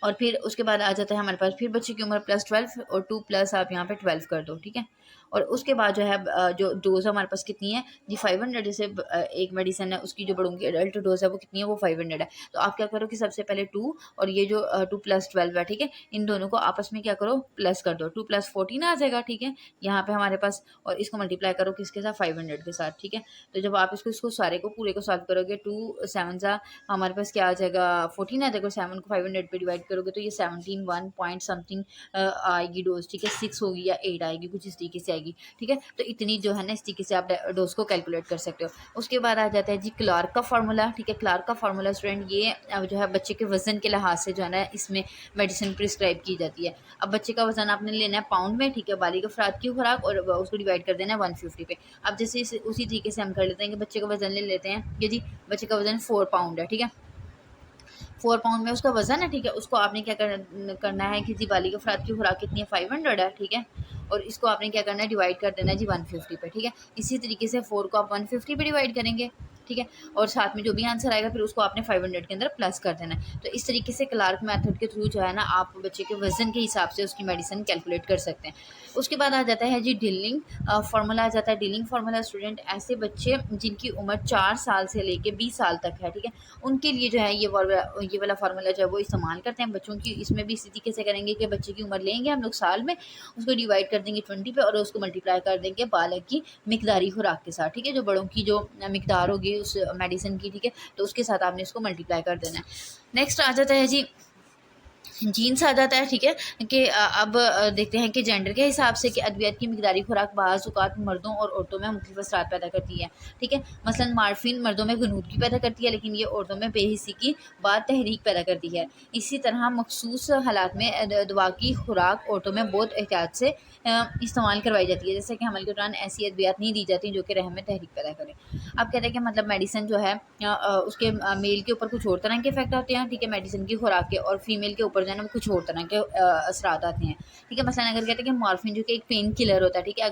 और फिर उसके बाद आ जाता है हमारे पास फिर बच्चे की उम्र प्लस 12 और 2 प्लस आप यहाँ पे 12 कर दो, ठीक है। और उसके बाद जो है जो डोज हमारे पास कितनी है जी 500, जैसे एक मेडिसिन है उसकी जो बड़ों की एडल्ट डोज है वो कितनी है, वो 500 है। तो आप क्या करो कि सबसे पहले 2 और ये जो 2 प्लस 12 है, ठीक है, इन दोनों को आपस में क्या करो, प्लस कर दो। 2 प्लस 14 आ जाएगा, ठीक है, यहाँ पे हमारे पास। और इसको मल्टीप्लाई करो किसके साथ, 500 के साथ, ठीक है। तो जब आप इसको सारे को पूरे को सॉल्व करोगे, 2 7 सा हमारे पास क्या आ जाएगा, 14 आ जाएगा। 7 को 500 पे डिवाइड करोगे तो ये 17 1 पॉइंट समथिंग आएगी डोज, ठीक है। 6 होगी या 8 आएगी, कुछ इस तरीके से आएगी, ठीक है। तो इतनी जो है ना इस तरीके से आप डोज को कैलकुलेट कर सकते हो। उसके बाद आ जाता है जी क्लार्क का फार्मूला, ठीक है। क्लार्क का फार्मूला स्टूडेंट ये जो है बच्चे के वजन के लिहाज से जो है ना इसमें मेडिसिन प्रिस्क्राइब की जाती है। अब बच्चे का वजन आपने लेना है पाउंड में, ठीक है, बालिग अफराद की खुराक, और उसको डिवाइड कर देना है 150 पे। अब जैसे उसी तरीके से हम कर लेते हैं कि बच्चे का वजन ले लेते हैं, ये जी बच्चे का वजन 4 पाउंड है, ठीक है। 4 पाउंड में उसका वजन है, ठीक है। उसको आपने क्या करना है कि जी बालिग अफराद की खुराक कितनी है, 500 है, ठीक है। और इसको आपने क्या करना है, डिवाइड कर देना है जी 150 पे, ठीक है। इसी तरीके से 4 को आप 150 पे डिवाइड करेंगे, ठीक है। और साथ में जो भी आंसर आएगा फिर उसको आपने 500 के अंदर प्लस कर देना है। तो इस तरीके से क्लार्क मेथड के थ्रू जो है ना आप बच्चे के वजन के हिसाब से उसकी मेडिसिन कैलकुलेट कर सकते हैं। उसके बाद आ जाता है जी डिलिंग फार्मूला आ जाता है। डिलिंग फार्मूला स्टूडेंट ऐसे बच्चे जिनकी उम्र 4 साल से लेके 20 साल तक है, ठीक है, उनके लिए जो है ये वाला फार्मूला जो है वो इस्तेमाल करते हैं। बच्चों की इसमें भी इसी तरीके से करेंगे कि बच्चे की उम्र लेंगे हम लोग साल में, उसको डिवाइड कर देंगे 20 पे और उसको मल्टीप्लाई कर देंगे बालक की मिकदारी खुराक के साथ, ठीक है, जो बड़ों की जो मिकदार होगी उस मेडिसिन की, ठीक है, तो उसके साथ आपने इसको मल्टीप्लाई कर देना है। नेक्स्ट आ जाता है जी जीन्स आ जाता है, ठीक है, कि अब देखते हैं कि जेंडर के हिसाब से कि अद्वियत की मिकदारी खुराक बाज़ औक़ात मर्दों और औरतों में मुख्तलिफ असरात पैदा करती है, ठीक है। मसलन मार्फिन मर्दों में गनूदगी पैदा करती है, लेकिन ये औरतों में बेहिसी की बाद तहरीक पैदा करती है। इसी तरह मखसूस हालात में दवा की खुराक औरतों में बहुत एहतियात से इस्तेमाल करवाई जाती है, जैसे कि हमल के दौरान ऐसी अद्वियात नहीं दी जाती जो कि रहम में तहरीक पैदा करें। अब कहते हैं कि मतलब मेडिसिन जो है उसके मेल के ऊपर कुछ और तरह के इफेक्ट होते हैं, ठीक है, मेडिसिन की खुराक के, और फीमेल के ऊपर जो है ना कुछ और तरह के असरात आते हैं, ठीक है। मसलन अगर कहते हैं कि मॉर्फिन जो कि एक पेन किलर होता है, ठीक है,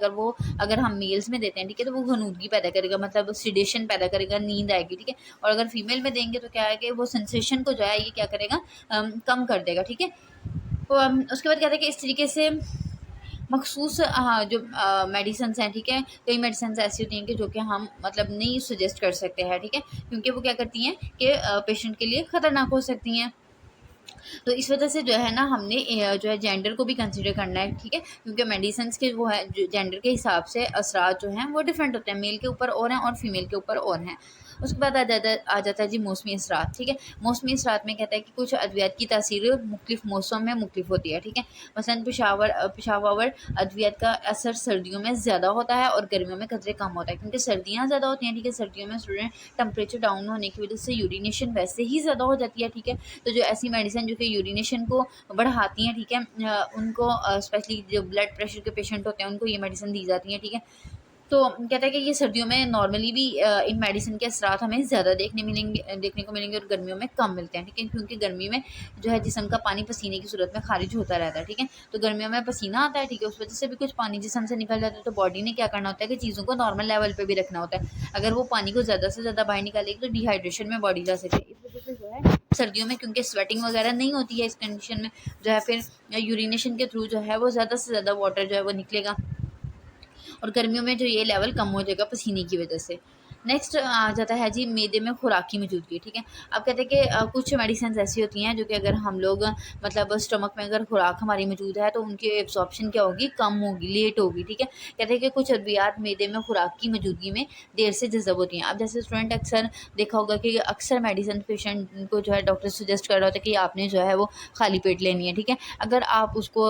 अगर हम मेल्स में देते हैं, ठीक है, तो वो गनूदगी पैदा करेगा, मतलब सिडेशन पैदा करेगा, नींद आएगी, ठीक है। और अगर फीमेल में देंगे तो क्या है कि वो सेंसेशन को जो है ये क्या करेगा, कम कर देगा, ठीक है। तो उसके बाद कहते हैं कि इस तरीके से मखसूस हाँ जो मेडिसिन हैं, ठीक है, कई मेडिसिन ऐसी होती हैं कि जो कि हम मतलब नहीं सजेस्ट कर सकते हैं, ठीक है, क्योंकि वो क्या करती हैं कि पेशेंट के लिए ख़तरनाक हो सकती हैं। तो इस वजह से जो है ना हमने जो है जेंडर को भी कंसिडर करना है, ठीक है, क्योंकि मेडिसिन के वो है जेंडर के हिसाब से असरात जो हैं वो डिफरेंट होते हैं, मेल के ऊपर और हैं और फीमेल के ऊपर और हैं। उसके बाद आ जाता है जी मौसमी असरात, ठीक है। मौसमी असरात में कहता है कि कुछ अद्वियात की तासीर मुख्तलिफ मौसम में मुख्तलिफ होती है, ठीक है। मसलन पेशावर अद्वियात का असर सर्दियों में ज़्यादा होता है और गर्मियों में कतरे कम होता है, क्योंकि सर्दियाँ ज़्यादा होती हैं, ठीक है। सर्दियों में स्टूडेंट टेम्परेचर डाउन होने की वजह से यूरिनेशन वैसे ही ज़्यादा हो जाती है, ठीक है। तो जो ऐसी मेडिसिन जो कि यूरिनेशन को बढ़ाती हैं, ठीक है, उनको स्पेशली जो ब्लड प्रेशर के पेशेंट होते हैं उनको ये मेडिसिन दी जाती हैं, ठीक है। तो कहता है कि ये सर्दियों में नॉर्मली भी इन मेडिसिन के असरात हमें ज़्यादा देखने को मिलेंगे और गर्मियों में कम मिलते हैं, ठीक है, क्योंकि गर्मी में जो है जिस्म का पानी पसीने की सूरत में खारिज होता रहता है, ठीक है। तो गर्मियों में पसीना आता है, ठीक है, उस वजह से भी कुछ पानी जिस्म से निकल जाता है। तो बॉडी ने क्या करना होता है कि चीज़ों को नॉर्मल लेवल पर भी रखना होता है। अगर वो पानी को ज़्यादा से ज़्यादा बाहर निकालेगी तो डिहाइड्रेशन में बॉडी जा सकती है। इस वजह से जो है सर्दियों में क्योंकि स्वेटिंग वगैरह नहीं होती है, इस कंडीशन में जो है फिर यूरिनेशन के थ्रू जो है वो ज़्यादा से ज़्यादा वाटर जो है वो निकलेगा और गर्मियों में जो ये लेवल कम हो जाएगा पसीने की वजह से। नेक्स्ट आ जाता है जी मैदे में खुराक की मौजूदगी, ठीक है। अब कहते हैं कि कुछ मेडिसिन ऐसी होती हैं जो कि अगर हम लोग मतलब स्टमक में अगर खुराक हमारी मौजूद है तो उनकी एब्जॉर्प्शन क्या होगी, कम होगी, लेट होगी, ठीक है। कहते हैं कि कुछ अद्वियात मैदे में खुराक की मौजूदगी में देर से जज़ब होती हैं। अब जैसे स्टूडेंट अक्सर देखा होगा कि अक्सर मेडिसिन पेशेंट को जो है डॉक्टर सजेस्ट कर रहा होता है कि आपने जो है वो खाली पेट लेनी है, ठीक है। अगर आप उसको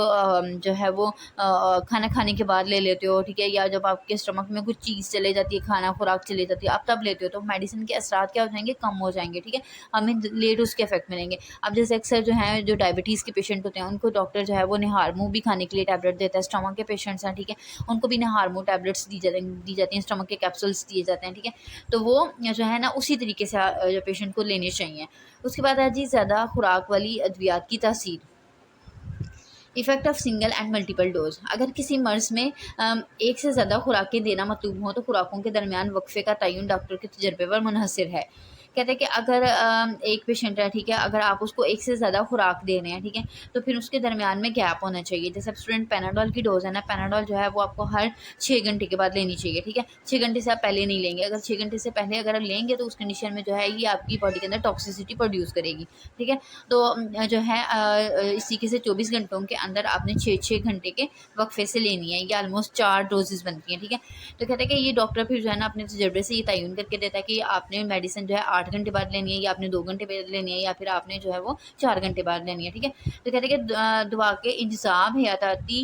जो है वो खाना खाने के बाद ले लेते हो, ठीक है, या जब आपके स्टमक में कुछ चीज़ चले जाती है, खाना खुराक चली जाती है, आप तब लेते हो तो मेडिसिन के असरात क्या हो जाएंगे, कम हो जाएंगे, ठीक है। हमें लेट उसके इफेक्ट मिलेंगे। अब जैसे अक्सर जो है जो डायबिटीज़ के पेशेंट होते हैं उनको डॉक्टर जो है वो निहारमू भी खाने के लिए टैबलेट देता है। स्टमक के पेशेंट्स हैं, ठीक है, उनको भी निहारमू टैबलेट्स दी जाती हैं, स्टमक के कैप्सूल्स दिए जाते हैं, ठीक है। तो वो जो है ना उसी तरीके से जो पेशेंट को लेने चाहिए। उसके बाद है जी ज़्यादा खुराक वाली अद्वियात की तासीर, effect of single and multiple dose. अगर किसी मर्ज में एक से ज़्यादा खुराकें देना मतलूब हो तो खुराकों के दरमियान वक्फे का तयन डॉक्टर के तजर्बे पर मुनहसर है। कहते हैं कि अगर एक पेशेंट है, ठीक है, अगर आप उसको एक से ज़्यादा खुराक दे रहे हैं, ठीक है, तो फिर उसके दरमियान में गैप होना चाहिए। जैसे अब स्टूडेंट पैनाडोल की डोज है ना, पैनाडोल जो है वो आपको हर 6 घंटे के बाद लेनी चाहिए, ठीक है। 6 घंटे से आप पहले नहीं लेंगे। अगर 6 घंटे से पहले अगर आप लेंगे तो उस कंडीशन में जो है ये आपकी बॉडी के अंदर टॉक्सिसिटी प्रोड्यूस करेगी, ठीक है। तो जो है इस तरीके से 24 घंटों के अंदर आपने 6-6 घंटे के वक्फे से लेनी है। ये ऑलमोस्ट 4 डोजेस बनती हैं, ठीक है। तो कहते हैं कि ये डॉक्टर फिर जो है ना अपने तजर्बे से ये तयन करके देता है कि आपने मेडिसिन जो है 8 घंटे बाद लेनी है, या आपने 2 घंटे बाद लेनी है, या फिर आपने जो है वो 4 घंटे बाद लेनी है, ठीक है। तो कहते हैं कि दवा के इंतजाम, हयाताती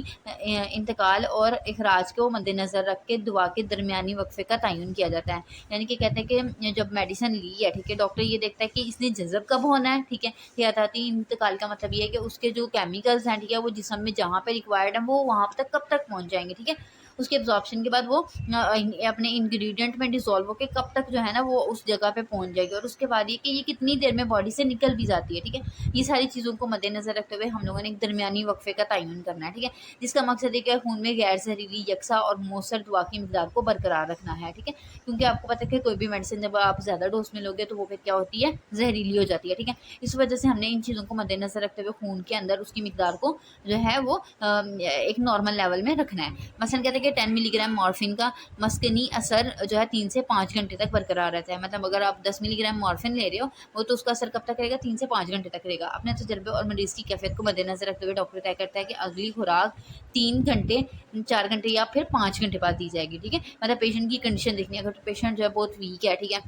इंतकाल और अखराज को मद्देनज़र रख के दवा के दरमियानी वक्फे का तयन किया जाता है। यानी कि कहते हैं कि जब मेडिसिन ली है, ठीक है, डॉक्टर ये देखता है कि इसने जज़ब कब होना है, ठीक है। हयाताती इंतकाल का मतलब ये है कि उसके जो केमिकल्स हैं, ठीक है, वो जिस्म में जहाँ पे रिक्वायर्ड है वो वहाँ तक कब तक पहुँच जाएंगे, ठीक है। उसके एब्जॉर्प्शन के बाद वो अपने इंग्रेडिएंट में डिसॉल्व होकर कब तक जो है ना वो उस जगह पे पहुँच जाएगी, और उसके बाद ये कि ये कितनी देर में बॉडी से निकल भी जाती है, ठीक है। ये सारी चीज़ों को मद्देनज़र रखते हुए हम लोगों ने एक दरमियानी वक्फे का तयन करना है, ठीक है, जिसका मकसद है कि खून में गैर जहरीली यकसा और मौसर दवा की मकदार को बरकरार रखना है, ठीक है। क्योंकि आपको पता है कि कोई भी मेडिसिन जब आप ज़्यादा डोज में लोगे तो वो फिर क्या होती है, जहरीली हो जाती है, ठीक है। इस वजह से हमने इन चीज़ों को मद्देनज़र रखते हुए खून के अंदर उसकी मकदार को जो है वो एक नॉर्मल लेवल में रखना है। मसलन कहते हैं कि 10 मिलीग्राम मॉर्फिन का मस्कनी असर जो है 3 से 5 घंटे तक बरकरार रहता है। मतलब अगर आप 10 मिलीग्राम मॉर्फिन ले रहे हो वो तो उसका असर कब तक रहेगा, 3 से 5 घंटे तक रहेगा। अपने तजर्बे और मरीज़ की कैफियत को मद्देनजर रखते हुए डॉक्टर तय करता है कि अगली खुराक 3 घंटे, 4 घंटे या फिर 5 घंटे बाद दी जाएगी, ठीक है। मतलब पेशेंट की कंडीशन देखनी है। अगर पेशेंट जो है बहुत वीक है, ठीक है,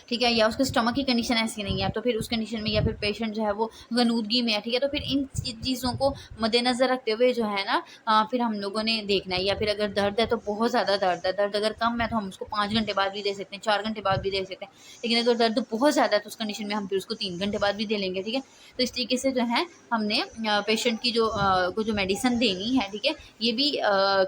ठीक है, या उसके स्टमक की कंडीशन ऐसी नहीं है तो फिर उस कंडीशन में, या फिर पेशेंट जो है वो गनूदगी में है, ठीक है, तो फिर इन चीज़ों को मद्देनज़र रखते हुए जो है ना फिर हम लोगों ने देखना है। या फिर अगर दर्द है तो बहुत ज़्यादा दर्द है, दर्द अगर कम है तो हम उसको 5 घंटे बाद भी दे सकते हैं, 4 घंटे बाद भी दे सकते हैं। लेकिन अगर दर्द बहुत ज़्यादा है तो उस कंडीशन में हम फिर उसको 3 घंटे बाद भी दे लेंगे, ठीक है। तो इस तरीके से जो है हमने पेशेंट की को जो मेडिसिन देनी है, ठीक है, ये भी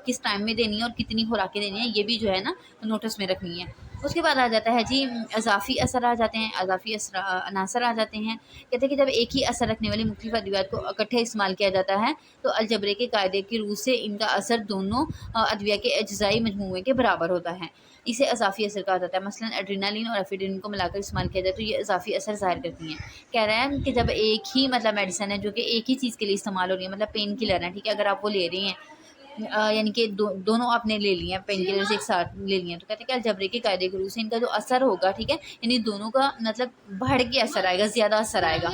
किस टाइम में देनी है और कितनी खुराकें देनी है ये भी जो है ना नोटिस में रखनी है। उसके बाद आ जाता है जी अज़ाफ़ी असर आ जाते हैं, अज़ाफ़ी अनासर आ जाते हैं। कहते हैं कि जब एक ही असर रखने वाली मुख्तलिफ़ अद्वियात को इकट्ठे इस्तेमाल किया जाता है तो अलजबरे के कायदे की रूह से इनका असर दोनों अद्विया के अज्ज़ाई मजमूए के बराबर होता है। इसे अज़ाफ़ी असर कहा जाता है। मसलन एड्रेनालिन और एफिड्रिन को मिलाकर इस्तेमाल किया जाए तो ये अज़ाफ़ी असर ज़ाहिर करती हैं। कह रहे हैं कि जब एक ही मतलब मेडिसिन है जो कि एक ही चीज़ के लिए इस्तेमाल हो रही है, मतलब पेन किलर है, ठीक है, अगर आप वो ले रही हैं यानी कि दोनों आपने ले लिए हैं, पेन किलर्स एक साथ ले लिए हैं, तो कहते हैं कि अलजबरे के कायदे के रूप से इनका जो असर होगा, ठीक है, यानी दोनों का मतलब बढ़ के असर आएगा, ज़्यादा असर आएगा।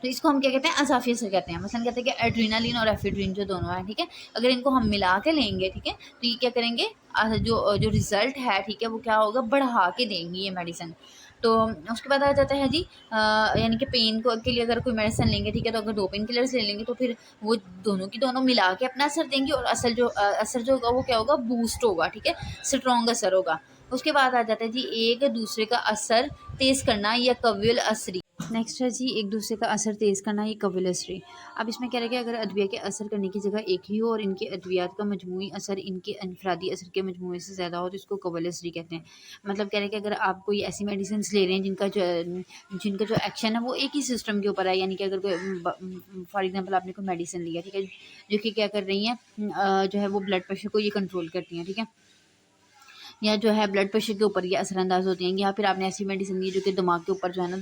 तो इसको हम क्या कहते हैं, अज़ाफ़ी असर कहते हैं। मसलन कहते हैं कि एड्रेनालिन और एफिड्रिन जो दोनों हैं, ठीक है, अगर इनको हम मिला के लेंगे, ठीक है, तो ये क्या करेंगे, जो जो रिज़ल्ट है, ठीक है, वो क्या होगा, बढ़ा के देंगी ये मेडिसिन। तो उसके बाद आ जाता है जी यानी कि पेन को के लिए अगर कोई मेडिसिन लेंगे, ठीक है, तो अगर 2 पेन किलर्स ले लेंगे तो फिर वो दोनों की दोनों मिला के अपना असर देंगे, और असर जो होगा वो क्या होगा, बूस्ट होगा, ठीक है, स्ट्रॉन्ग असर होगा। उसके बाद आ जाता है जी एक दूसरे का असर तेज़ करना या कव्युल असरी। नेक्स्ट है जी एक दूसरे का असर तेज़ करना, ये कविलसरी। अब इसमें कह रहे हैं कि अगर अद्विया के असर करने की जगह एक ही हो और इनके अद्वियात का मजमूई असर इनके अनफरादी असर के मजमूए से ज़्यादा हो तो इसको कविलसरी कहते हैं। मतलब कह रहे हैं कि अगर आप कोई ऐसी मेडिसिन ले रहे हैं जिनका जो एक्शन है वो एक ही सिस्टम के ऊपर है, यानी कि अगर कोई फॉर एग्जाम्पल आपने कोई मेडिसिन लिया, ठीक है, जो कि क्या कर रही हैं जो है वो ब्लड प्रेशर को ये कंट्रोल करती हैं, ठीक है। या जो है ब्लड प्रेशर के ऊपर ये असरअंदाज होती हैं, या फिर आपने ऐसी मेडिसिन ली जो कि दिमाग के ऊपर जो है ना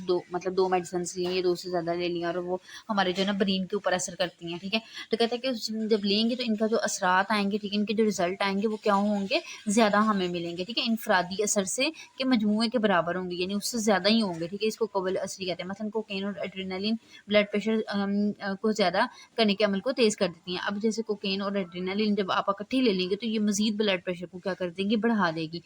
दो मेडिसिन ली हैं, ये 2 से ज़्यादा ले लिया और वो हमारे जो है ना ब्रेन के ऊपर असर करती हैं, ठीक है। तो कहते हैं कि जब लेंगे तो इनका जो असरात आएंगे, ठीक है, इनके जो रिजल्ट आएंगे वो क्या होंगे, ज़्यादा हमें मिलेंगे, ठीक है, इनफरादी असर से के मजमूए के बराबर होंगे, यानी उससे ज़्यादा ही होंगे, ठीक है। इसको कबल असरी कहते हैं। मसलन कोकेन और एड्रेनालिन ब्लड प्रेशर को ज़्यादा करने के अमल को तेज़ कर देती हैं। अब जैसे कोकेन और एड्रेनालिन जब आप इकट्ठी ले लेंगे तो ये मजीद ब्लड प्रेशर को क्या कर देंगी, बढ़ा देगी।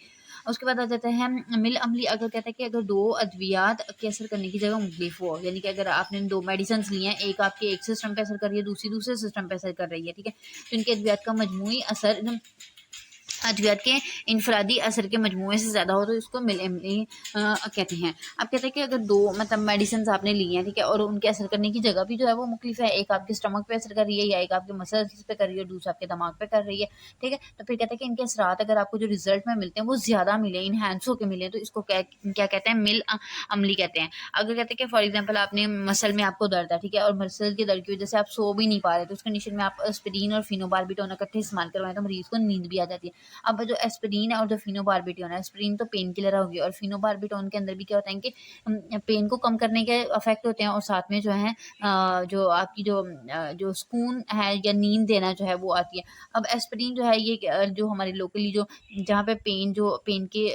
उसके बाद आ जाता है मिल अमली। अगर कहता है कि अगर 2 अद्वियात के असर करने की जगह मुख्तलिफ हो, यानी कि अगर आपने 2 मेडिसिन ली हैं, एक आपके एक सिस्टम पे असर कर रही है, दूसरी दूसरे सिस्टम पे असर कर रही है, ठीक है, तो इनके अद्वियात का मजमूई असर अद्वियात के इनफरादी असर के मजमूए से ज़्यादा हो तो इसको मिल इमली कहते हैं। अब कहते हैं कि अगर 2 मतलब मेडिसिन आपने ली हैं, ठीक है, और उनके असर करने की जगह भी जो है वो मुख्तलिफ है, एक आपके स्टमक पे असर कर रही है या एक आपके मसल्स पे कर रही है और दूसरा आपके दिमाग पे कर रही है, ठीक है, तो फिर कहते हैं कि इनके असरात अगर आपको जो रिजल्ट में मिलते हैं वो ज़्यादा मिले, इनहेंस होकर मिले, तो इसको क्या क्या कहते हैं, मिल अमली कहते हैं। अगर कहते हैं कि फॉर एग्जाम्पल आपने मसल में आपको दर्द है, ठीक है, और मसल के दर्द की वजह से आप सो भी नहीं पा रहे, तो उस कंडीशन में आप एस्पिरिन और फिनोबार्बिटोन इकट्ठे इस्तेमाल करवाएं तो मरीज को नींद भी आ जाती है। अब जो एस्पिरिन है और जो फिनोबार्बिटोन है, एस्पिरिन तो पेन किलर होगी और फिनोबार्बिटोन के अंदर भी क्या होता है कि पेन को कम करने के इफेक्ट होते हैं और साथ में जो है जो आपकी जो सुकून है या नींद देना जो है वो आती है। अब एस्पिरिन जो है ये जो हमारे लोकली जो जहाँ पे पेन के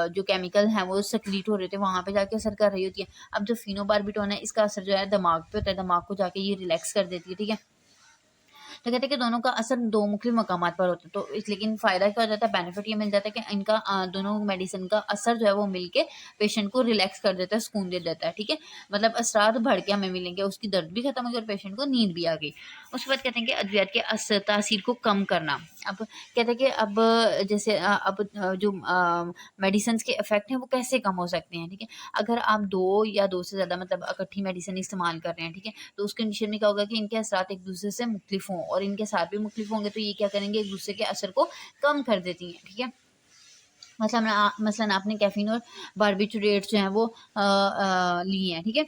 जो केमिकल हैं वो सक्रीट हो रहे थे वहाँ पे जाके असर कर रही होती है। अब जो फिनोबार्बिटोन है इसका असर जो है दिमाग पे होता है, दिमाग को जाके ये रिलैक्स कर देती है, ठीक है। तो कहते हैं कि दोनों का असर 2 मुख्तलिफ मकामात पर होता है, तो इस लेकिन फ़ायदा क्या हो जाता है, बेनिफिट ये मिल जाता है कि इनका दोनों मेडिसिन का असर जो है वो मिलके पेशेंट को रिलैक्स कर देता है, सुकून दे देता है, ठीक है। मतलब असरात बढ़ के हमें मिलेंगे, उसकी दर्द भी खत्म हो गई और पेशेंट को नींद भी आ गई। उसके बाद कहते हैं कि अद्वियात के असर तासीर को कम करना। अब कहते हैं कि अब जैसे जो मेडिसिन के इफेक्ट हैं वो कैसे कम हो सकते हैं, ठीक है। अगर आप 2 या 2 से ज़्यादा मतलब इकट्ठी मेडिसिन इस्तेमाल कर रहे हैं, ठीक है, तो उस कंडीशन में क्या होगा कि इनके असरात एक दूसरे से मुख्तलिफ हों और इनके साथ भी मुख्तलिफ होंगे, तो ये क्या करेंगे, एक दूसरे के असर को कम कर देती हैं, ठीक है। मसलन आपने कैफीन और बारबिटूरेट्स जो हैं वो लिए हैं, ठीक है।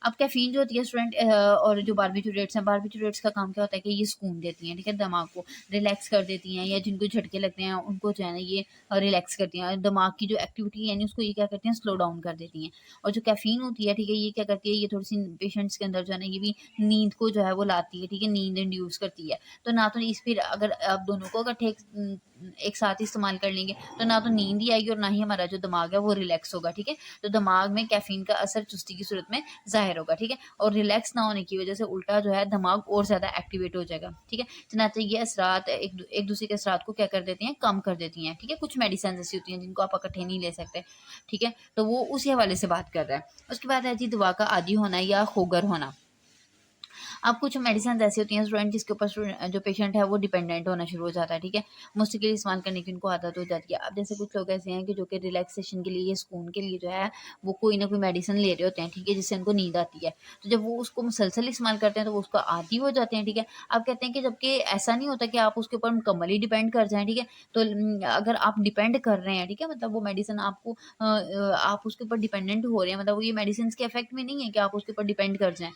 अब कैफ़ीन जो होती है स्टूडेंट और जो बारबिटूरेट्स हैं, बारबिटूरेट्स का काम क्या होता है कि ये सुकून देती हैं, ठीक है, दिमाग को रिलैक्स कर देती हैं, या जिनको झटके लगते हैं उनको जो है ना ये रिलैक्स करती हैं, और दिमाग की जो एक्टिविटी है यानी उसको ये क्या करती हैं, स्लो डाउन कर देती हैं। और जो कैफ़ीन होती है, ठीक है, ये क्या करती है, ये थोड़ी सी पेशेंट्स के अंदर जो है ना ये भी नींद को जो है वो लाती है, ठीक है, नींद इंड्यूस करती है। तो ना तो इस फिर अगर आप दोनों को अगर एक साथ ही इस्तेमाल कर लेंगे तो ना तो नींद ही आएगी और ना ही हमारा जो दिमाग है वो रिलैक्स होगा, ठीक है। तो दिमाग में कैफ़ीन का असर चुस्ती की सूरत में ज़ाहिर होगा, ठीक है, और रिलैक्स ना होने की वजह से उल्टा जो है दिमाग और ज़्यादा एक्टिवेट हो जाएगा, ठीक है। चनाचे ये असरात एक दूसरे के असरात को क्या कर देती हैं, कम कर देती हैं, ठीक है। कुछ मेडिसिन ऐसी होती हैं जिनको आप इकट्ठे नहीं ले सकते, ठीक है, तो वो उसी हवाले से बात कर रहा है। उसके बाद है जी दवा का आदी होना या खोगर होना। अब कुछ मेडिसिन ऐसी होती हैं स्टूडेंट जिसके ऊपर जो पेशेंट है वो डिपेंडेंट होना शुरू हो जाता है, ठीक है, मुस्तकिल इस्तेमाल करने की उनको आदत हो जाती है। अब जैसे कुछ लोग ऐसे हैं कि जो कि रिलैक्सेशन के लिए, सुकून के लिए जो है वो कोई ना कोई मेडिसिन ले रहे होते हैं, ठीक है, जिससे उनको नींद आती है, तो जब वो उसको मुसलसल इस्तेमाल करते हैं तो वो उसका आदी हो जाते हैं, ठीक है। अब कहते हैं कि जबकि ऐसा नहीं होता कि आप उसके ऊपर मुकम्मल ही डिपेंड कर जाएं, ठीक है, तो अगर आप डिपेंड कर रहे हैं, ठीक है, मतलब वो मेडिसिन आपको आप उसके ऊपर डिपेंडेंट हो रहे हैं, मतलब वो ये मेडिसिन के इफेक्ट में नहीं है कि आप उसके ऊपर डिपेंड कर जाएं,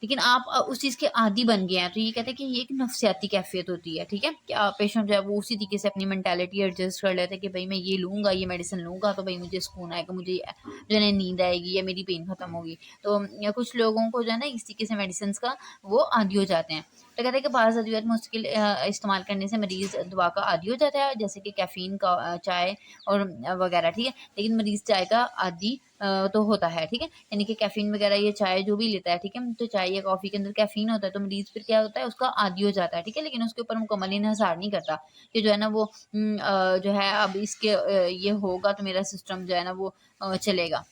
लेकिन आप उस चीज़ के आदी बन गए हैं, तो ये कहते हैं कि ये एक नफ्सियाती कैफियत होती है, ठीक है, कि पेशेंट जो है वो उसी तरीके से अपनी मेंटालिटी एडजस्ट कर लेते हैं कि भाई मैं ये लूँगा, ये मेडिसिन लूँगा तो भाई मुझे सुकून आएगा, मुझे जो है ना नींद आएगी या मेरी पेन खत्म होगी। तो या कुछ लोगों को जो है ना इस तरीके से मेडिसिन का वो आदी हो जाते हैं। तो कहते हैं कि बाज़ अद्वियात मुश्किल इस्तेमाल करने से मरीज़ दवा का आदी हो जाता है, जैसे कि कैफ़ीन का चाय और वगैरह, ठीक है, लेकिन मरीज़ चाय का आदी तो होता है, ठीक है, यानी कि कैफ़ीन वगैरह ये चाय जो भी लेता है, ठीक है, तो चाय या कॉफ़ी के अंदर कैफ़ीन होता है, तो मरीज़ फिर क्या होता है उसका आदी हो जाता है, ठीक है, लेकिन उसके ऊपर मुकम्मल इन्हिसार नहीं करता कि जो है ना वो जो है अब इसके ये होगा तो मेरा सिस्टम जो है ना वो चलेगा।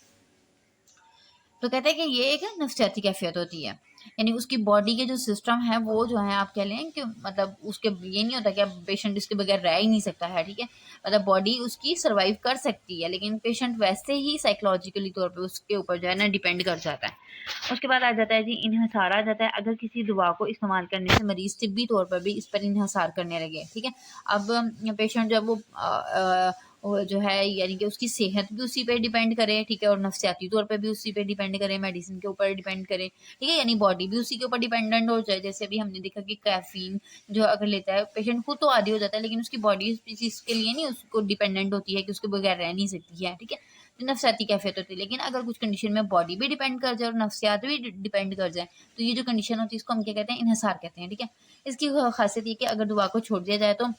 तो कहते हैं कि ये एक नफ्सियाती कैफियत होती है, यानी उसकी बॉडी के जो सिस्टम है वो जो है आप कह लें कि मतलब उसके ये नहीं होता कि अब पेशेंट इसके बगैर रह ही नहीं सकता है, ठीक है, मतलब बॉडी उसकी सर्वाइव कर सकती है, लेकिन पेशेंट वैसे ही साइकोलॉजिकली तौर पे उसके ऊपर जो है ना डिपेंड कर जाता है। उसके बाद आ जाता है जी इन्हिसार आ जाता है, अगर किसी दवा को इस्तेमाल करने से मरीज तिब्बी तौर पर भी इस पर इन्हिसार करने लगे, ठीक है। अब पेशेंट जब वो जो है यानी कि उसकी सेहत भी उसी पे डिपेंड करे, ठीक है, और नफ्सियाती तौर पे भी उसी पे डिपेंड करे, मेडिसिन के ऊपर डिपेंड करे, ठीक है, यानी बॉडी भी उसी के ऊपर डिपेंडेंट हो जाए। जैसे अभी हमने देखा कि कैफीन जो अगर लेता है पेशेंट खुद तो आदी हो जाता है, लेकिन उसकी बॉडी इस चीज़ के लिए नहीं उसको डिपेंडेंट होती है कि उसके बगैर रह नहीं सकती है, ठीक है, तो नफ्सियाती कैफियत होती है। लेकिन अगर कुछ कंडीशन में बॉडी भी डिपेंड कर जाए और नफ्सियात भी डिपेंड कर जाए, तो ये जो कंडीशन होती है इसको हम क्या कहते हैं, इन्हिसार कहते हैं, ठीक है। इसकी खासियत ये कि अगर दुआ को छोड़ दिया जाए तो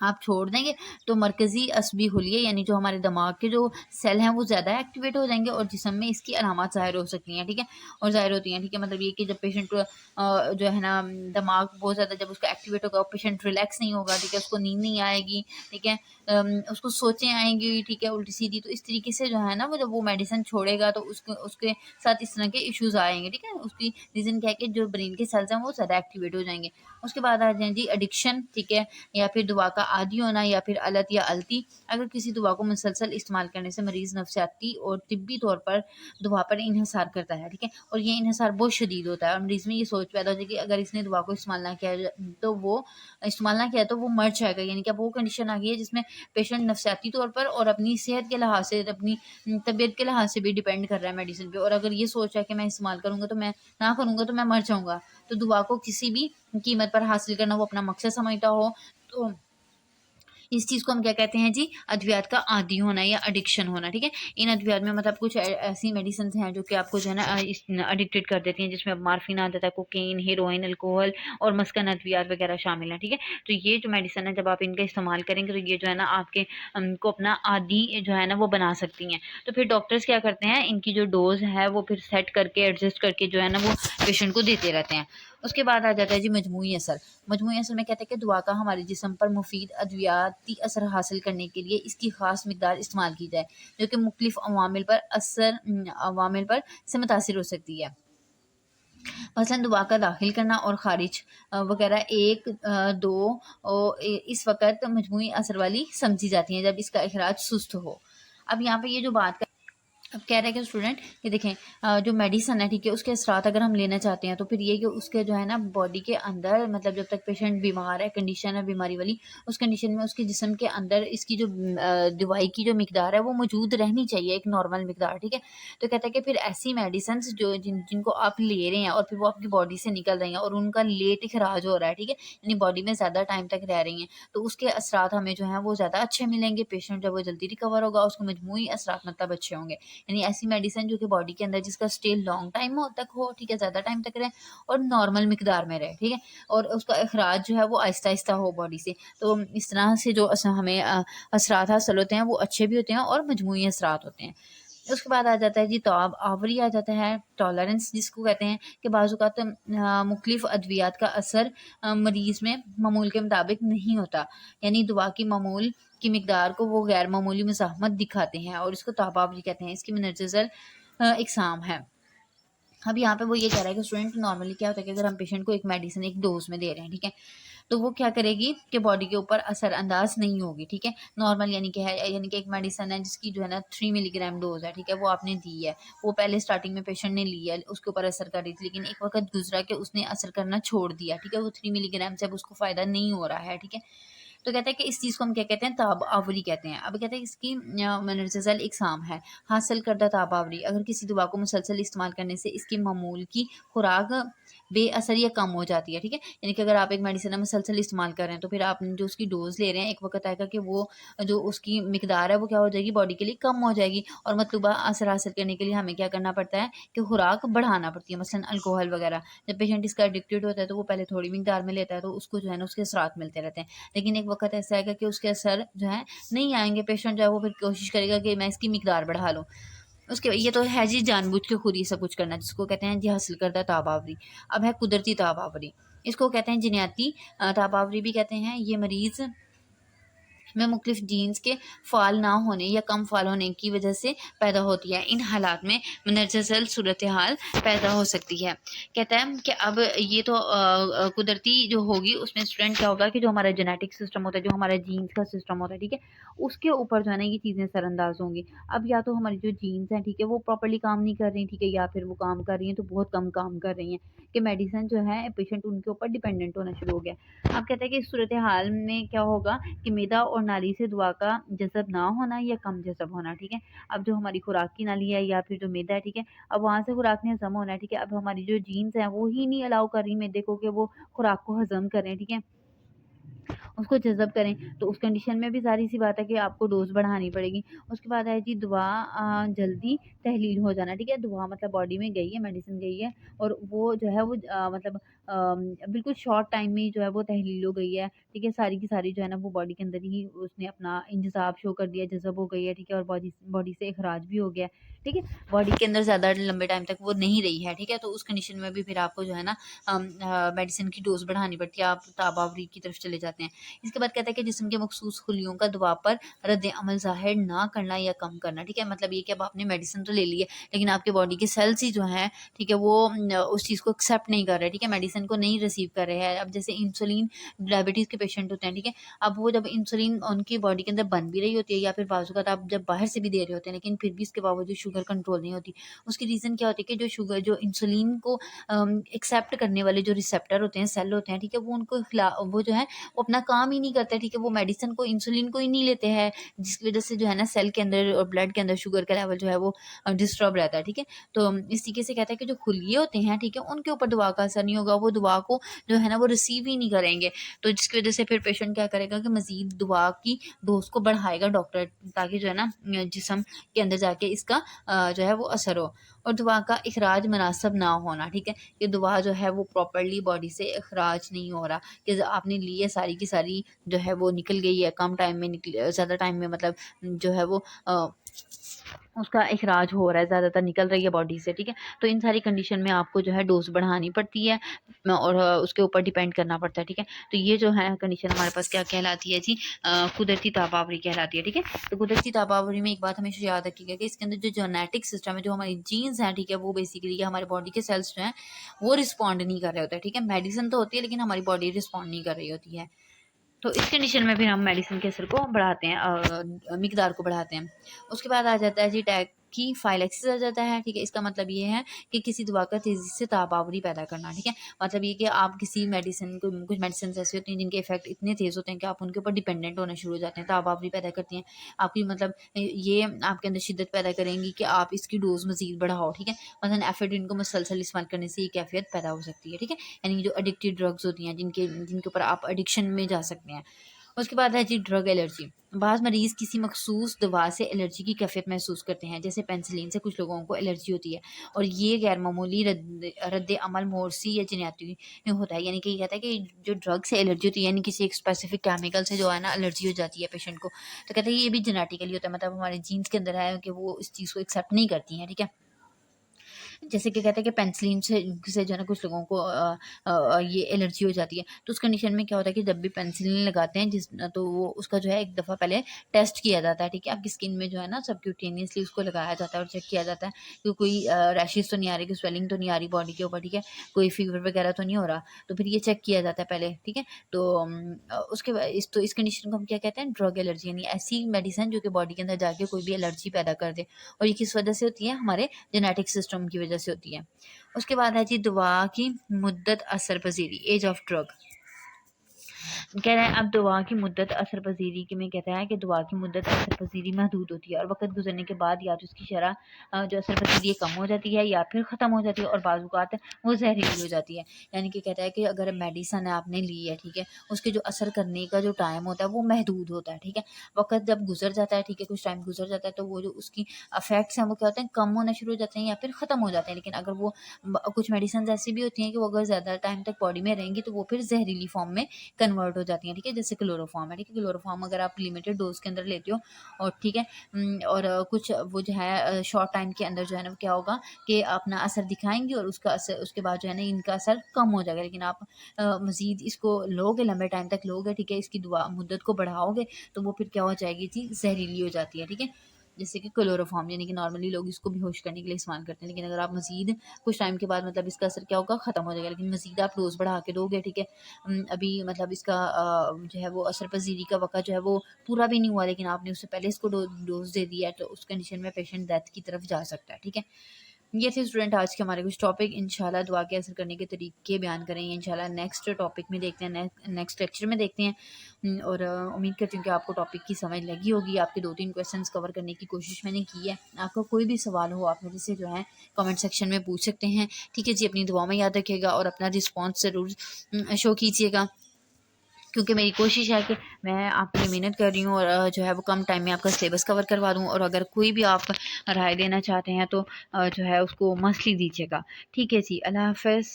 आप छोड़ देंगे तो मरकज़ी असबी हुलिये यानी जो हमारे दिमाग के जो सेल हैं वो ज़्यादा एक्टिवेट हो जाएंगे और जिस्म में इसकी अलामत ज़ाहिर हो सकती हैं, ठीक है, और ज़ाहिर होती हैं, ठीक है। मतलब ये कि जब पेशेंट जो है ना दिमाग बहुत ज़्यादा जब उसका एक्टिवेट होगा, पेशेंट रिलैक्स नहीं होगा, ठीक है, उसको नींद नहीं आएगी, ठीक है, उसको सोचें आएंगी, ठीक है, उल्टी सीधी। तो इस तरीके से जो है ना वो जब वो मेडिसिन छोड़ेगा तो उसके साथ इस तरह के इश्यूज़ आएंगे, ठीक है। उसकी रीज़न क्या है कि जो ब्रेन के सेल्स हैं वो ज़्यादा एक्टिवेट हो जाएंगे। उसके बाद आ जाए जी एडिक्शन, ठीक है, या फिर दवा का आदी होना या फिर अलत या अलती। अगर किसी दवा को मुसलसल इस्तेमाल करने से मरीज़ नफ्सियाती और तिब्बी तौर पर दवा पर इन्हिसार करता है, ठीक है, और ये इन्हिसार बहुत शदीद होता है और मरीज़ में ये सोच पैदा होती है कि अगर इसने दवा को इस्तेमाल ना किया तो वो मर जाएगा। यानी कि अब वो कंडीशन आ गई है जिसमें पेशेंट नफ्सियाती तौर पर और अपनी सेहत के लिहाज से, अपनी तबीयत के लिहाज से भी डिपेंड कर रहा है मेडिसिन पे, और अगर ये सोच है कि मैं इस्तेमाल करूँगा तो मैं ना करूँगा तो मैं मर जाऊँगा। तो दवा को किसी भी कीमत पर हासिल करना वो अपना मकसद समझता हो तो इस चीज़ को हम क्या कहते हैं जी, अद्वियात का आदी होना या एडिक्शन होना, ठीक है। इन अद्वियात में मतलब कुछ ऐसी मेडिसिन हैं जो कि आपको जो है ना एडिक्टेड कर देती हैं, जिसमें मार्फिन आ जाता है, कोकीन, हेरोइन, अल्कोहल और मस्कन अद्वियात वगैरह शामिल हैं, ठीक है। तो ये जो मेडिसिन है जब आप इनका इस्तेमाल करेंगे तो ये जो है ना आपके को अपना आदी जो है ना वो बना सकती हैं। तो फिर डॉक्टर्स क्या करते हैं, इनकी जो डोज है वो फिर सेट करके एडजस्ट करके जो है ना वो पेशेंट को देते रहते हैं। उसके बाद आ जाता है जी मजमूई असर। मजमूई असर में कहते हैं कि दवा का हमारे जिस्म पर मुफीद अद्वियाती असर हासिल करने के लिए इसकी ख़ास मकदार इस्तेमाल की जाए, जो कि मुख्तलिफ अवामिल पर से मुतासिर हो सकती है। मसलन दवा का दाखिल करना और खारिज वगैरह एक दो इस वक्त मजमूई असर वाली समझी जाती हैं जब इसका अखराज सुस्त हो। अब यहाँ पे ये जो बात अब कह रहे हैं कि स्टूडेंट कि देखें जो मेडिसन है, ठीक है, उसके असरात अगर हम लेना चाहते हैं तो फिर ये कि उसके जो है ना बॉडी के अंदर मतलब जब तक पेशेंट बीमार है, कंडीशन है बीमारी वाली, उस कंडीशन में उसके जिस्म के अंदर इसकी जो दवाई की जो मिकदार है वो मौजूद रहनी चाहिए, एक नॉर्मल मिकदार, ठीक है। तो कहता है कि फिर ऐसी मेडिसन जो जिनको आप ले रहे हैं और फिर वो आपकी बॉडी से निकल रही हैं और उनका लेट इखराज हो रहा है, ठीक है, यानी बॉडी में ज़्यादा टाइम तक रह रही हैं, तो उसके असरात हमें जो है वो ज़्यादा अच्छे मिलेंगे। पेशेंट जब वो जल्दी रिकवर होगा उसके मजमूई असरात मतलब अच्छे होंगे। यानी ऐसी मेडिसिन जो कि बॉडी के अंदर जिसका स्टे लॉन्ग टाइम तक हो, ठीक है, ज़्यादा टाइम तक रहे और नॉर्मल मिकदार में रहे, ठीक है, और उसका अखराज जो है वो आहिस्ता आहिस्ता हो बॉडी से। तो इस तरह से जो हमें असरात हासिल होते हैं वो अच्छे भी होते हैं और मजमूई असरात होते हैं। उसके बाद आ जाता है जी तौब आवरी आ जाता है, टॉलरेंस जिसको कहते हैं कि बाज़ मुख्तलिफ अद्वियात का असर मरीज़ में मामूल के मुताबिक नहीं होता, यानी दवा की मामूल की मिकदार को वो गैर मामूली मुज़ाहमत दिखाते हैं और इसको तौब आवरी कहते हैं। इसकी मनर्जल इकसाम है। अब यहाँ पे वो ये कह रहा है कि स्टूडेंट नॉर्मली क्या होता है कि अगर हम पेशेंट को एक मेडिसिन एक डोज में दे रहे हैं, ठीक है, तो वो क्या करेगी कि बॉडी के ऊपर असरअंदाज नहीं होगी, ठीक है। नॉर्मल यानी कि है, यानी कि एक मेडिसिन है जिसकी जो है ना 3 मिलीग्राम डोज है, ठीक है, वो आपने दी है, वो पहले स्टार्टिंग में पेशेंट ने ली है, उसके ऊपर असर कर रही थी, लेकिन एक वक्त गुजरा के उसने असर करना छोड़ दिया, ठीक है, वो 3 मिलीग्राम से अब उसको फ़ायदा नहीं हो रहा है, ठीक है। तो कहता है कि इस चीज़ को हम क्या कहते हैं, ताब आवरी कहते हैं। अब कहते हैं इसकी मनर्जल इकसाम है, हासिल करदा ताब आवरी। अगर किसी दवा को मुसलसल इस्तेमाल करने से इसकी मामूल की खुराक बेअसर या कम हो जाती है, ठीक है, यानी कि अगर आप एक मेडिसिन मुसलसल इस्तेमाल कर रहे हैं तो फिर आप जो उसकी डोज ले रहे हैं एक वक्त आएगा कि वो जो उसकी मिकदार है वो क्या हो जाएगी, बॉडी के लिए कम हो जाएगी और मतलूबा असर हासिल करने के लिए हमें क्या करना पड़ता है कि खुराक बढ़ाना पड़ती है। मसलन अल्कोहल वगैरह, जब पेशेंट इसका एडिक्टेड होता है तो वो पहले थोड़ी मिकदार में लेता है तो उसको जो है ना उसके असरात मिलते रहते हैं, लेकिन एक वक्त ऐसा आएगा कि उसके असर जो है नहीं आएंगे, पेशेंट जो है वो फिर कोशिश करेगा कि मैं इसकी मिकदार बढ़ा लूँ। उसके ये तो है जी जानबूझ के खुद ही सब कुछ करना, जिसको कहते हैं जी हासिल करदा ताबावरी। अब है कुदरती ताबावरी, इसको कहते हैं जिन्याती ताबावरी भी कहते हैं। ये मरीज़ में मुख्तलिफ जीन्स के फ़ाल ना होने या कम फ़ाल होने की वजह से पैदा होती है। इन हालात में मनर्जल सूरत हाल पैदा हो सकती है। कहता है कि अब ये तो कुदरती जो होगी उसमें स्टूडेंट क्या होगा कि जो हमारा जेनेटिक सिस्टम होता है, जो हमारा जीन्स का सिस्टम होता है, ठीक है, उसके ऊपर जो है ना ये चीज़ें असरअंदाज होंगी। अब या तो हमारी जो जीन्स हैं, ठीक है, वो प्रॉपर्ली काम नहीं कर रही, ठीक है, या फिर वो काम कर रही हैं तो बहुत कम काम कर रही हैं कि मेडिसिन जो है पेशेंट उनके ऊपर डिपेंडेंट होना शुरू हो गया। अब कहते हैं कि इस सूरत हाल में क्या होगा कि मैदा और नाली से दुआ का जज़ब ना होना या कम जज़ब होना, ठीक है। अब जो हमारी खुराक की नाली है या फिर जो मैदा है, ठीक है, अब वहाँ से खुराक ने हज़म होना है, ठीक है। अब हमारी जो जीन्स हैं वो ही नहीं अलाउ कर रही मैदे को कि वो खुराक को हज़म करें, ठीक है। उसको जज़ब करें, तो उस कंडीशन में भी ज़ाहिर-सी बात है कि आपको डोज़ बढ़ानी पड़ेगी। उसके बाद है जी दुआ जल्दी तहलील हो जाना, ठीक है? दुआ मतलब बॉडी में गई है, मेडिसिन गई है और वो जो है वो मतलब बिल्कुल शॉर्ट टाइम में ही जो है वो तहलील हो गई है, ठीक है? सारी की सारी जो है ना वो बॉडी के अंदर ही उसने अपना इंतज़ाब शो कर दिया, जज़ब हो गई है, ठीक है? और बॉडी बॉडी से इखराज भी हो गया है, ठीक है? बॉडी के अंदर ज़्यादा लंबे टाइम तक वो नहीं रही है, ठीक है? तो उस कंडीशन में भी फिर आपको जो है ना मेडिसिन की डोज़ बढ़ानी पड़ती है, आप ताबावरी की तरफ चले जाते हैं। इसके बाद कहता है कि जिस्म के मखसूस खुलियों का दवा पर रद्द अमल ज़ाहिर ना करना या कम करना, ठीक है? मतलब ये कि अब आपने मेडिसिन तो ले ली है, लेकिन आपके बॉडी के सेल्स ही जो हैं, ठीक है, वो उस चीज़ को एक्सेप्ट नहीं कर रहे, ठीक है? मेडिसिन को नहीं रिसीव कर रहे हैं। अब जैसे इंसुलिन डायबिटीज़ के पेशेंट होते हैं, ठीक है? अब वो जब इंसुलिन उनकी बॉडी के अंदर बन भी रही होती है या फिर बाज़ औक़ात आप जब बाहर से भी दे रहे होते हैं, लेकिन फिर भी इसके बावजूद शुगर कंट्रोल नहीं होती। उसकी रीज़न क्या होती है कि जो इंसुलिन को एक्सेप्ट करने वाले जो रिसेप्टर होते हैं, सेल होते हैं, ठीक है? वो उनको वो जो है वो अपना काम ही नहीं करते, ठीक है? वो मेडिसिन को, इंसुलिन को ही नहीं लेते हैं, जिसकी वज़ह से जो है ना सेल के अंदर और ब्लड के अंदर शुगर का लेवल जो है वो डिस्टर्ब रहता है, ठीक है? तो इस तरीके से कहता है कि जो खुलिये होते हैं, ठीक है? उनके ऊपर दवा का असर नहीं होगा, वो दवा को जो है ना वो रिसीव ही नहीं करेंगे। तो जिसकी वज़ह से फिर पेशेंट क्या करेगा कि मज़ीद दवा की डोज़ को बढ़ाएगा डॉक्टर, ताकि जो है ना जिस्म के अंदर जाके इसका जो है वो असर हो। और दवा का इखराज मुनासिब ना होना, ठीक है? कि दवा जो है वो प्रॉपर्ली बॉडी से इखराज नहीं हो रहा, कि आपने ली है सारी की सारी जो है वो निकल गई है, कम टाइम में ज़्यादा टाइम में मतलब जो है वो उसका इखराज हो रहा है, ज़्यादातर निकल रही है बॉडी से, ठीक है? तो इन सारी कंडीशन में आपको जो है डोज़ बढ़ानी पड़ती है और उसके ऊपर डिपेंड करना पड़ता है, ठीक है? तो ये जो है कंडीशन हमारे पास क्या कहलाती है जी, कुदरती ताबावरी कहलाती है, ठीक है? तो कुदरती ताबावरी में एक बात हमेशा याद रखिएगा कि इसके अंदर जो जेनेटिक सिस्टम है, जो हमारी जीन्स हैं, ठीक है? वो बेसिकली हमारे बॉडी के सेल्स जो हैं, वो रिस्पॉन्ड नहीं कर रहे होते हैं, ठीक है? मेडिसिन तो होती है लेकिन हमारी बॉडी रिस्पॉन्ड नहीं कर रही होती है। तो इस कंडीशन में फिर हम मेडिसिन के असर को बढ़ाते हैं, मिकदार को बढ़ाते हैं। उसके बाद आ जाता है जी टैकीफाइलैक्सिस आ जाता है, ठीक है? इसका मतलब ये है कि किसी दवा का तेज़ी से ताबावरी पैदा करना, ठीक है? मतलब ये कि आप किसी मेडिसिन को, कुछ मेडिसिन्स ऐसी होती हैं जिनके इफ़ेक्ट इतने तेज़ होते हैं कि आप उनके ऊपर डिपेंडेंट होना शुरू हो जाते हैं, ताबावरी पैदा करती हैं। आपकी मतलब ये आपके अंदर शिद्दत पैदा करेंगी कि आप इसकी डोज़ मज़ीद बढ़ाओ, ठीक है? मसलन एफ़ेड्रिन को मुसलसल इस्तेमाल करने से ये कैफ़ियत पैदा हो सकती है, ठीक है? यानी जो एडिक्टिव ड्रग्स होती हैं, जिनके ऊपर आप एडिक्शन में जा सकते हैं। उसके बाद है जी ड्रग एलर्जी। बाज़ मरीज़ किसी मखसूस दवा से एलर्जी की कैफ़ियत महसूस करते हैं, जैसे पेनिसिलिन से कुछ लोगों को एलर्जी होती है और ये गैर मामूली रद्द-ए-अमल मोरसी या जिनयाती में होता है। यानी कि ये कहता है कि जो ड्रग से एलर्जी होती है, यानी किसी एक स्पेसिफ़िक केमिकल से जो है ना एलर्जी हो जाती है पेशेंट को, तो कहते हैं ये भी जेनेटिकली होता है, मतलब हमारे जीन्स के अंदर है कि वो इस चीज़ को एक्सेप्ट नहीं करती हैं, ठीक है? जैसे कि कहते हैं कि पेनिसिलिन से जो है ना कुछ लोगों को ये एलर्जी हो जाती है। तो उस कंडीशन में क्या होता है कि जब भी पेनिसिलिन लगाते हैं तो वो उसका जो है एक दफ़ा पहले टेस्ट किया जाता है, ठीक है? आपकी स्किन में जो है ना सबक्यूटेनियसली उसको लगाया जाता है और चेक किया जाता है कि कोई रैशेज़ तो नहीं आ रही, कोई स्वेलिंग तो नहीं आ रही बॉडी के ऊपर, ठीक है? कोई फ़ीवर वगैरह तो नहीं हो रहा। तो फिर ये चेक किया जाता है पहले, ठीक है? तो उसके बाद इस कंडीशन को हम क्या कहते हैं? ड्रग एलर्जी, यानी ऐसी मेडिसिन जो कि बॉडी के अंदर जाके कोई भी एलर्जी पैदा कर दे। और ये किस वजह से होती है? हमारे जेनेटिक सिस्टम की वजह से होती है। उसके बाद है जी दवा की मुद्दत असर पज़ीरी, एज ऑफ ड्रग। कह रहा है अब दुआ की मुद्दत असर पज़ीरी की में कहता है कि दुआ की मुद्दत असर पज़ीरी महदूद होती है और वक़्त गुजरने के बाद या तो उसकी शरह जो असर पज़ीरी है कम हो जाती है या फिर ख़त्म हो जाती है और बाज़ औक़ात वो ज़हरीली हो जाती है। यानी कि कहता है कि अगर मेडिसिन आपने ली है, ठीक है, उसके जो असर करने का जो टाइम होता है वो महदूद होता है, ठीक है। वक़्त जब गुज़र जाता है, ठीक है, कुछ टाइम गुज़र जाता है तो वो जो उसकी इफ़ेक्ट्स हैं वो क्या होते हैं, कम होना शुरू हो जाते हैं या फिर ख़त्म हो जाते हैं। लेकिन अगर वो कुछ मेडिसिन ऐसी भी होती हैं कि वो अगर ज़्यादा टाइम तक बॉडी में रहेंगी तो वो फिर ज़हरीली फॉर्म में कन्वर्ट हो जाती हैं, ठीक है? जैसे क्लोरोफॉर्म है, ठीक है? क्लोरोफॉर्म अगर आप लिमिटेड डोज़ के अंदर लेते हो और ठीक है और कुछ वो जो है शॉर्ट टाइम के अंदर जो है ना वो क्या होगा कि अपना असर दिखाएँगी और उसका असर उसके बाद जो है ना इनका असर कम हो जाएगा। लेकिन आप मज़ीद इसको लोगे, लंबे टाइम तक लोगे, ठीक है? इसकी दुआ मुद्दत को बढ़ाओगे तो वो फिर क्या हो जाएगी जी, ज़हरीली हो जाती है, ठीक है? जैसे कि क्लोरोफॉर्म, यानी कि नॉर्मली लोग इसको बेहोश करने के लिए इस्तेमाल करते हैं। लेकिन अगर आप मज़ीद कुछ टाइम के बाद मतलब इसका असर क्या होगा, ख़त्म हो जाएगा। लेकिन मज़ीद आप डोज़ बढ़ा के दोगे, ठीक है? अभी मतलब इसका जो है वो असर पज़ीरी का वक़्त जो है वो पूरा भी नहीं हुआ, लेकिन आपने उससे पहले इसको डोज़ दे दिया है, तो उस कंडीशन में पेशेंट डेथ की तरफ जा सकता है, ठीक है? ये थे स्टूडेंट आज के हमारे कुछ टॉपिक। इंशाल्लाह दुआ के असर करने के तरीके बयान करेंगे। इंशाल्लाह नेक्स्ट टॉपिक में देखते हैं, नेक्स्ट लेक्चर में देखते हैं। और उम्मीद करती हूँ कि आपको टॉपिक की समझ लगी होगी। आपके 2-3 क्वेश्चंस कवर करने की कोशिश मैंने की है। आपका कोई भी सवाल हो आप मेरे से जो है कमेंट सेक्शन में पूछ सकते हैं। ठीक है जी, अपनी दुआ में याद रखिएगा और अपना रिस्पॉन्स ज़रूर शो कीजिएगा, क्योंकि मेरी कोशिश है कि मैं आपके लिए मेहनत कर रही हूँ और जो है वो कम टाइम में आपका सिलेबस कवर करवा दूँ। और अगर कोई भी आप राय देना चाहते हैं तो जो है उसको मस्टली दीजिएगा। ठीक है जी, अल्लाह हाफ़िज़।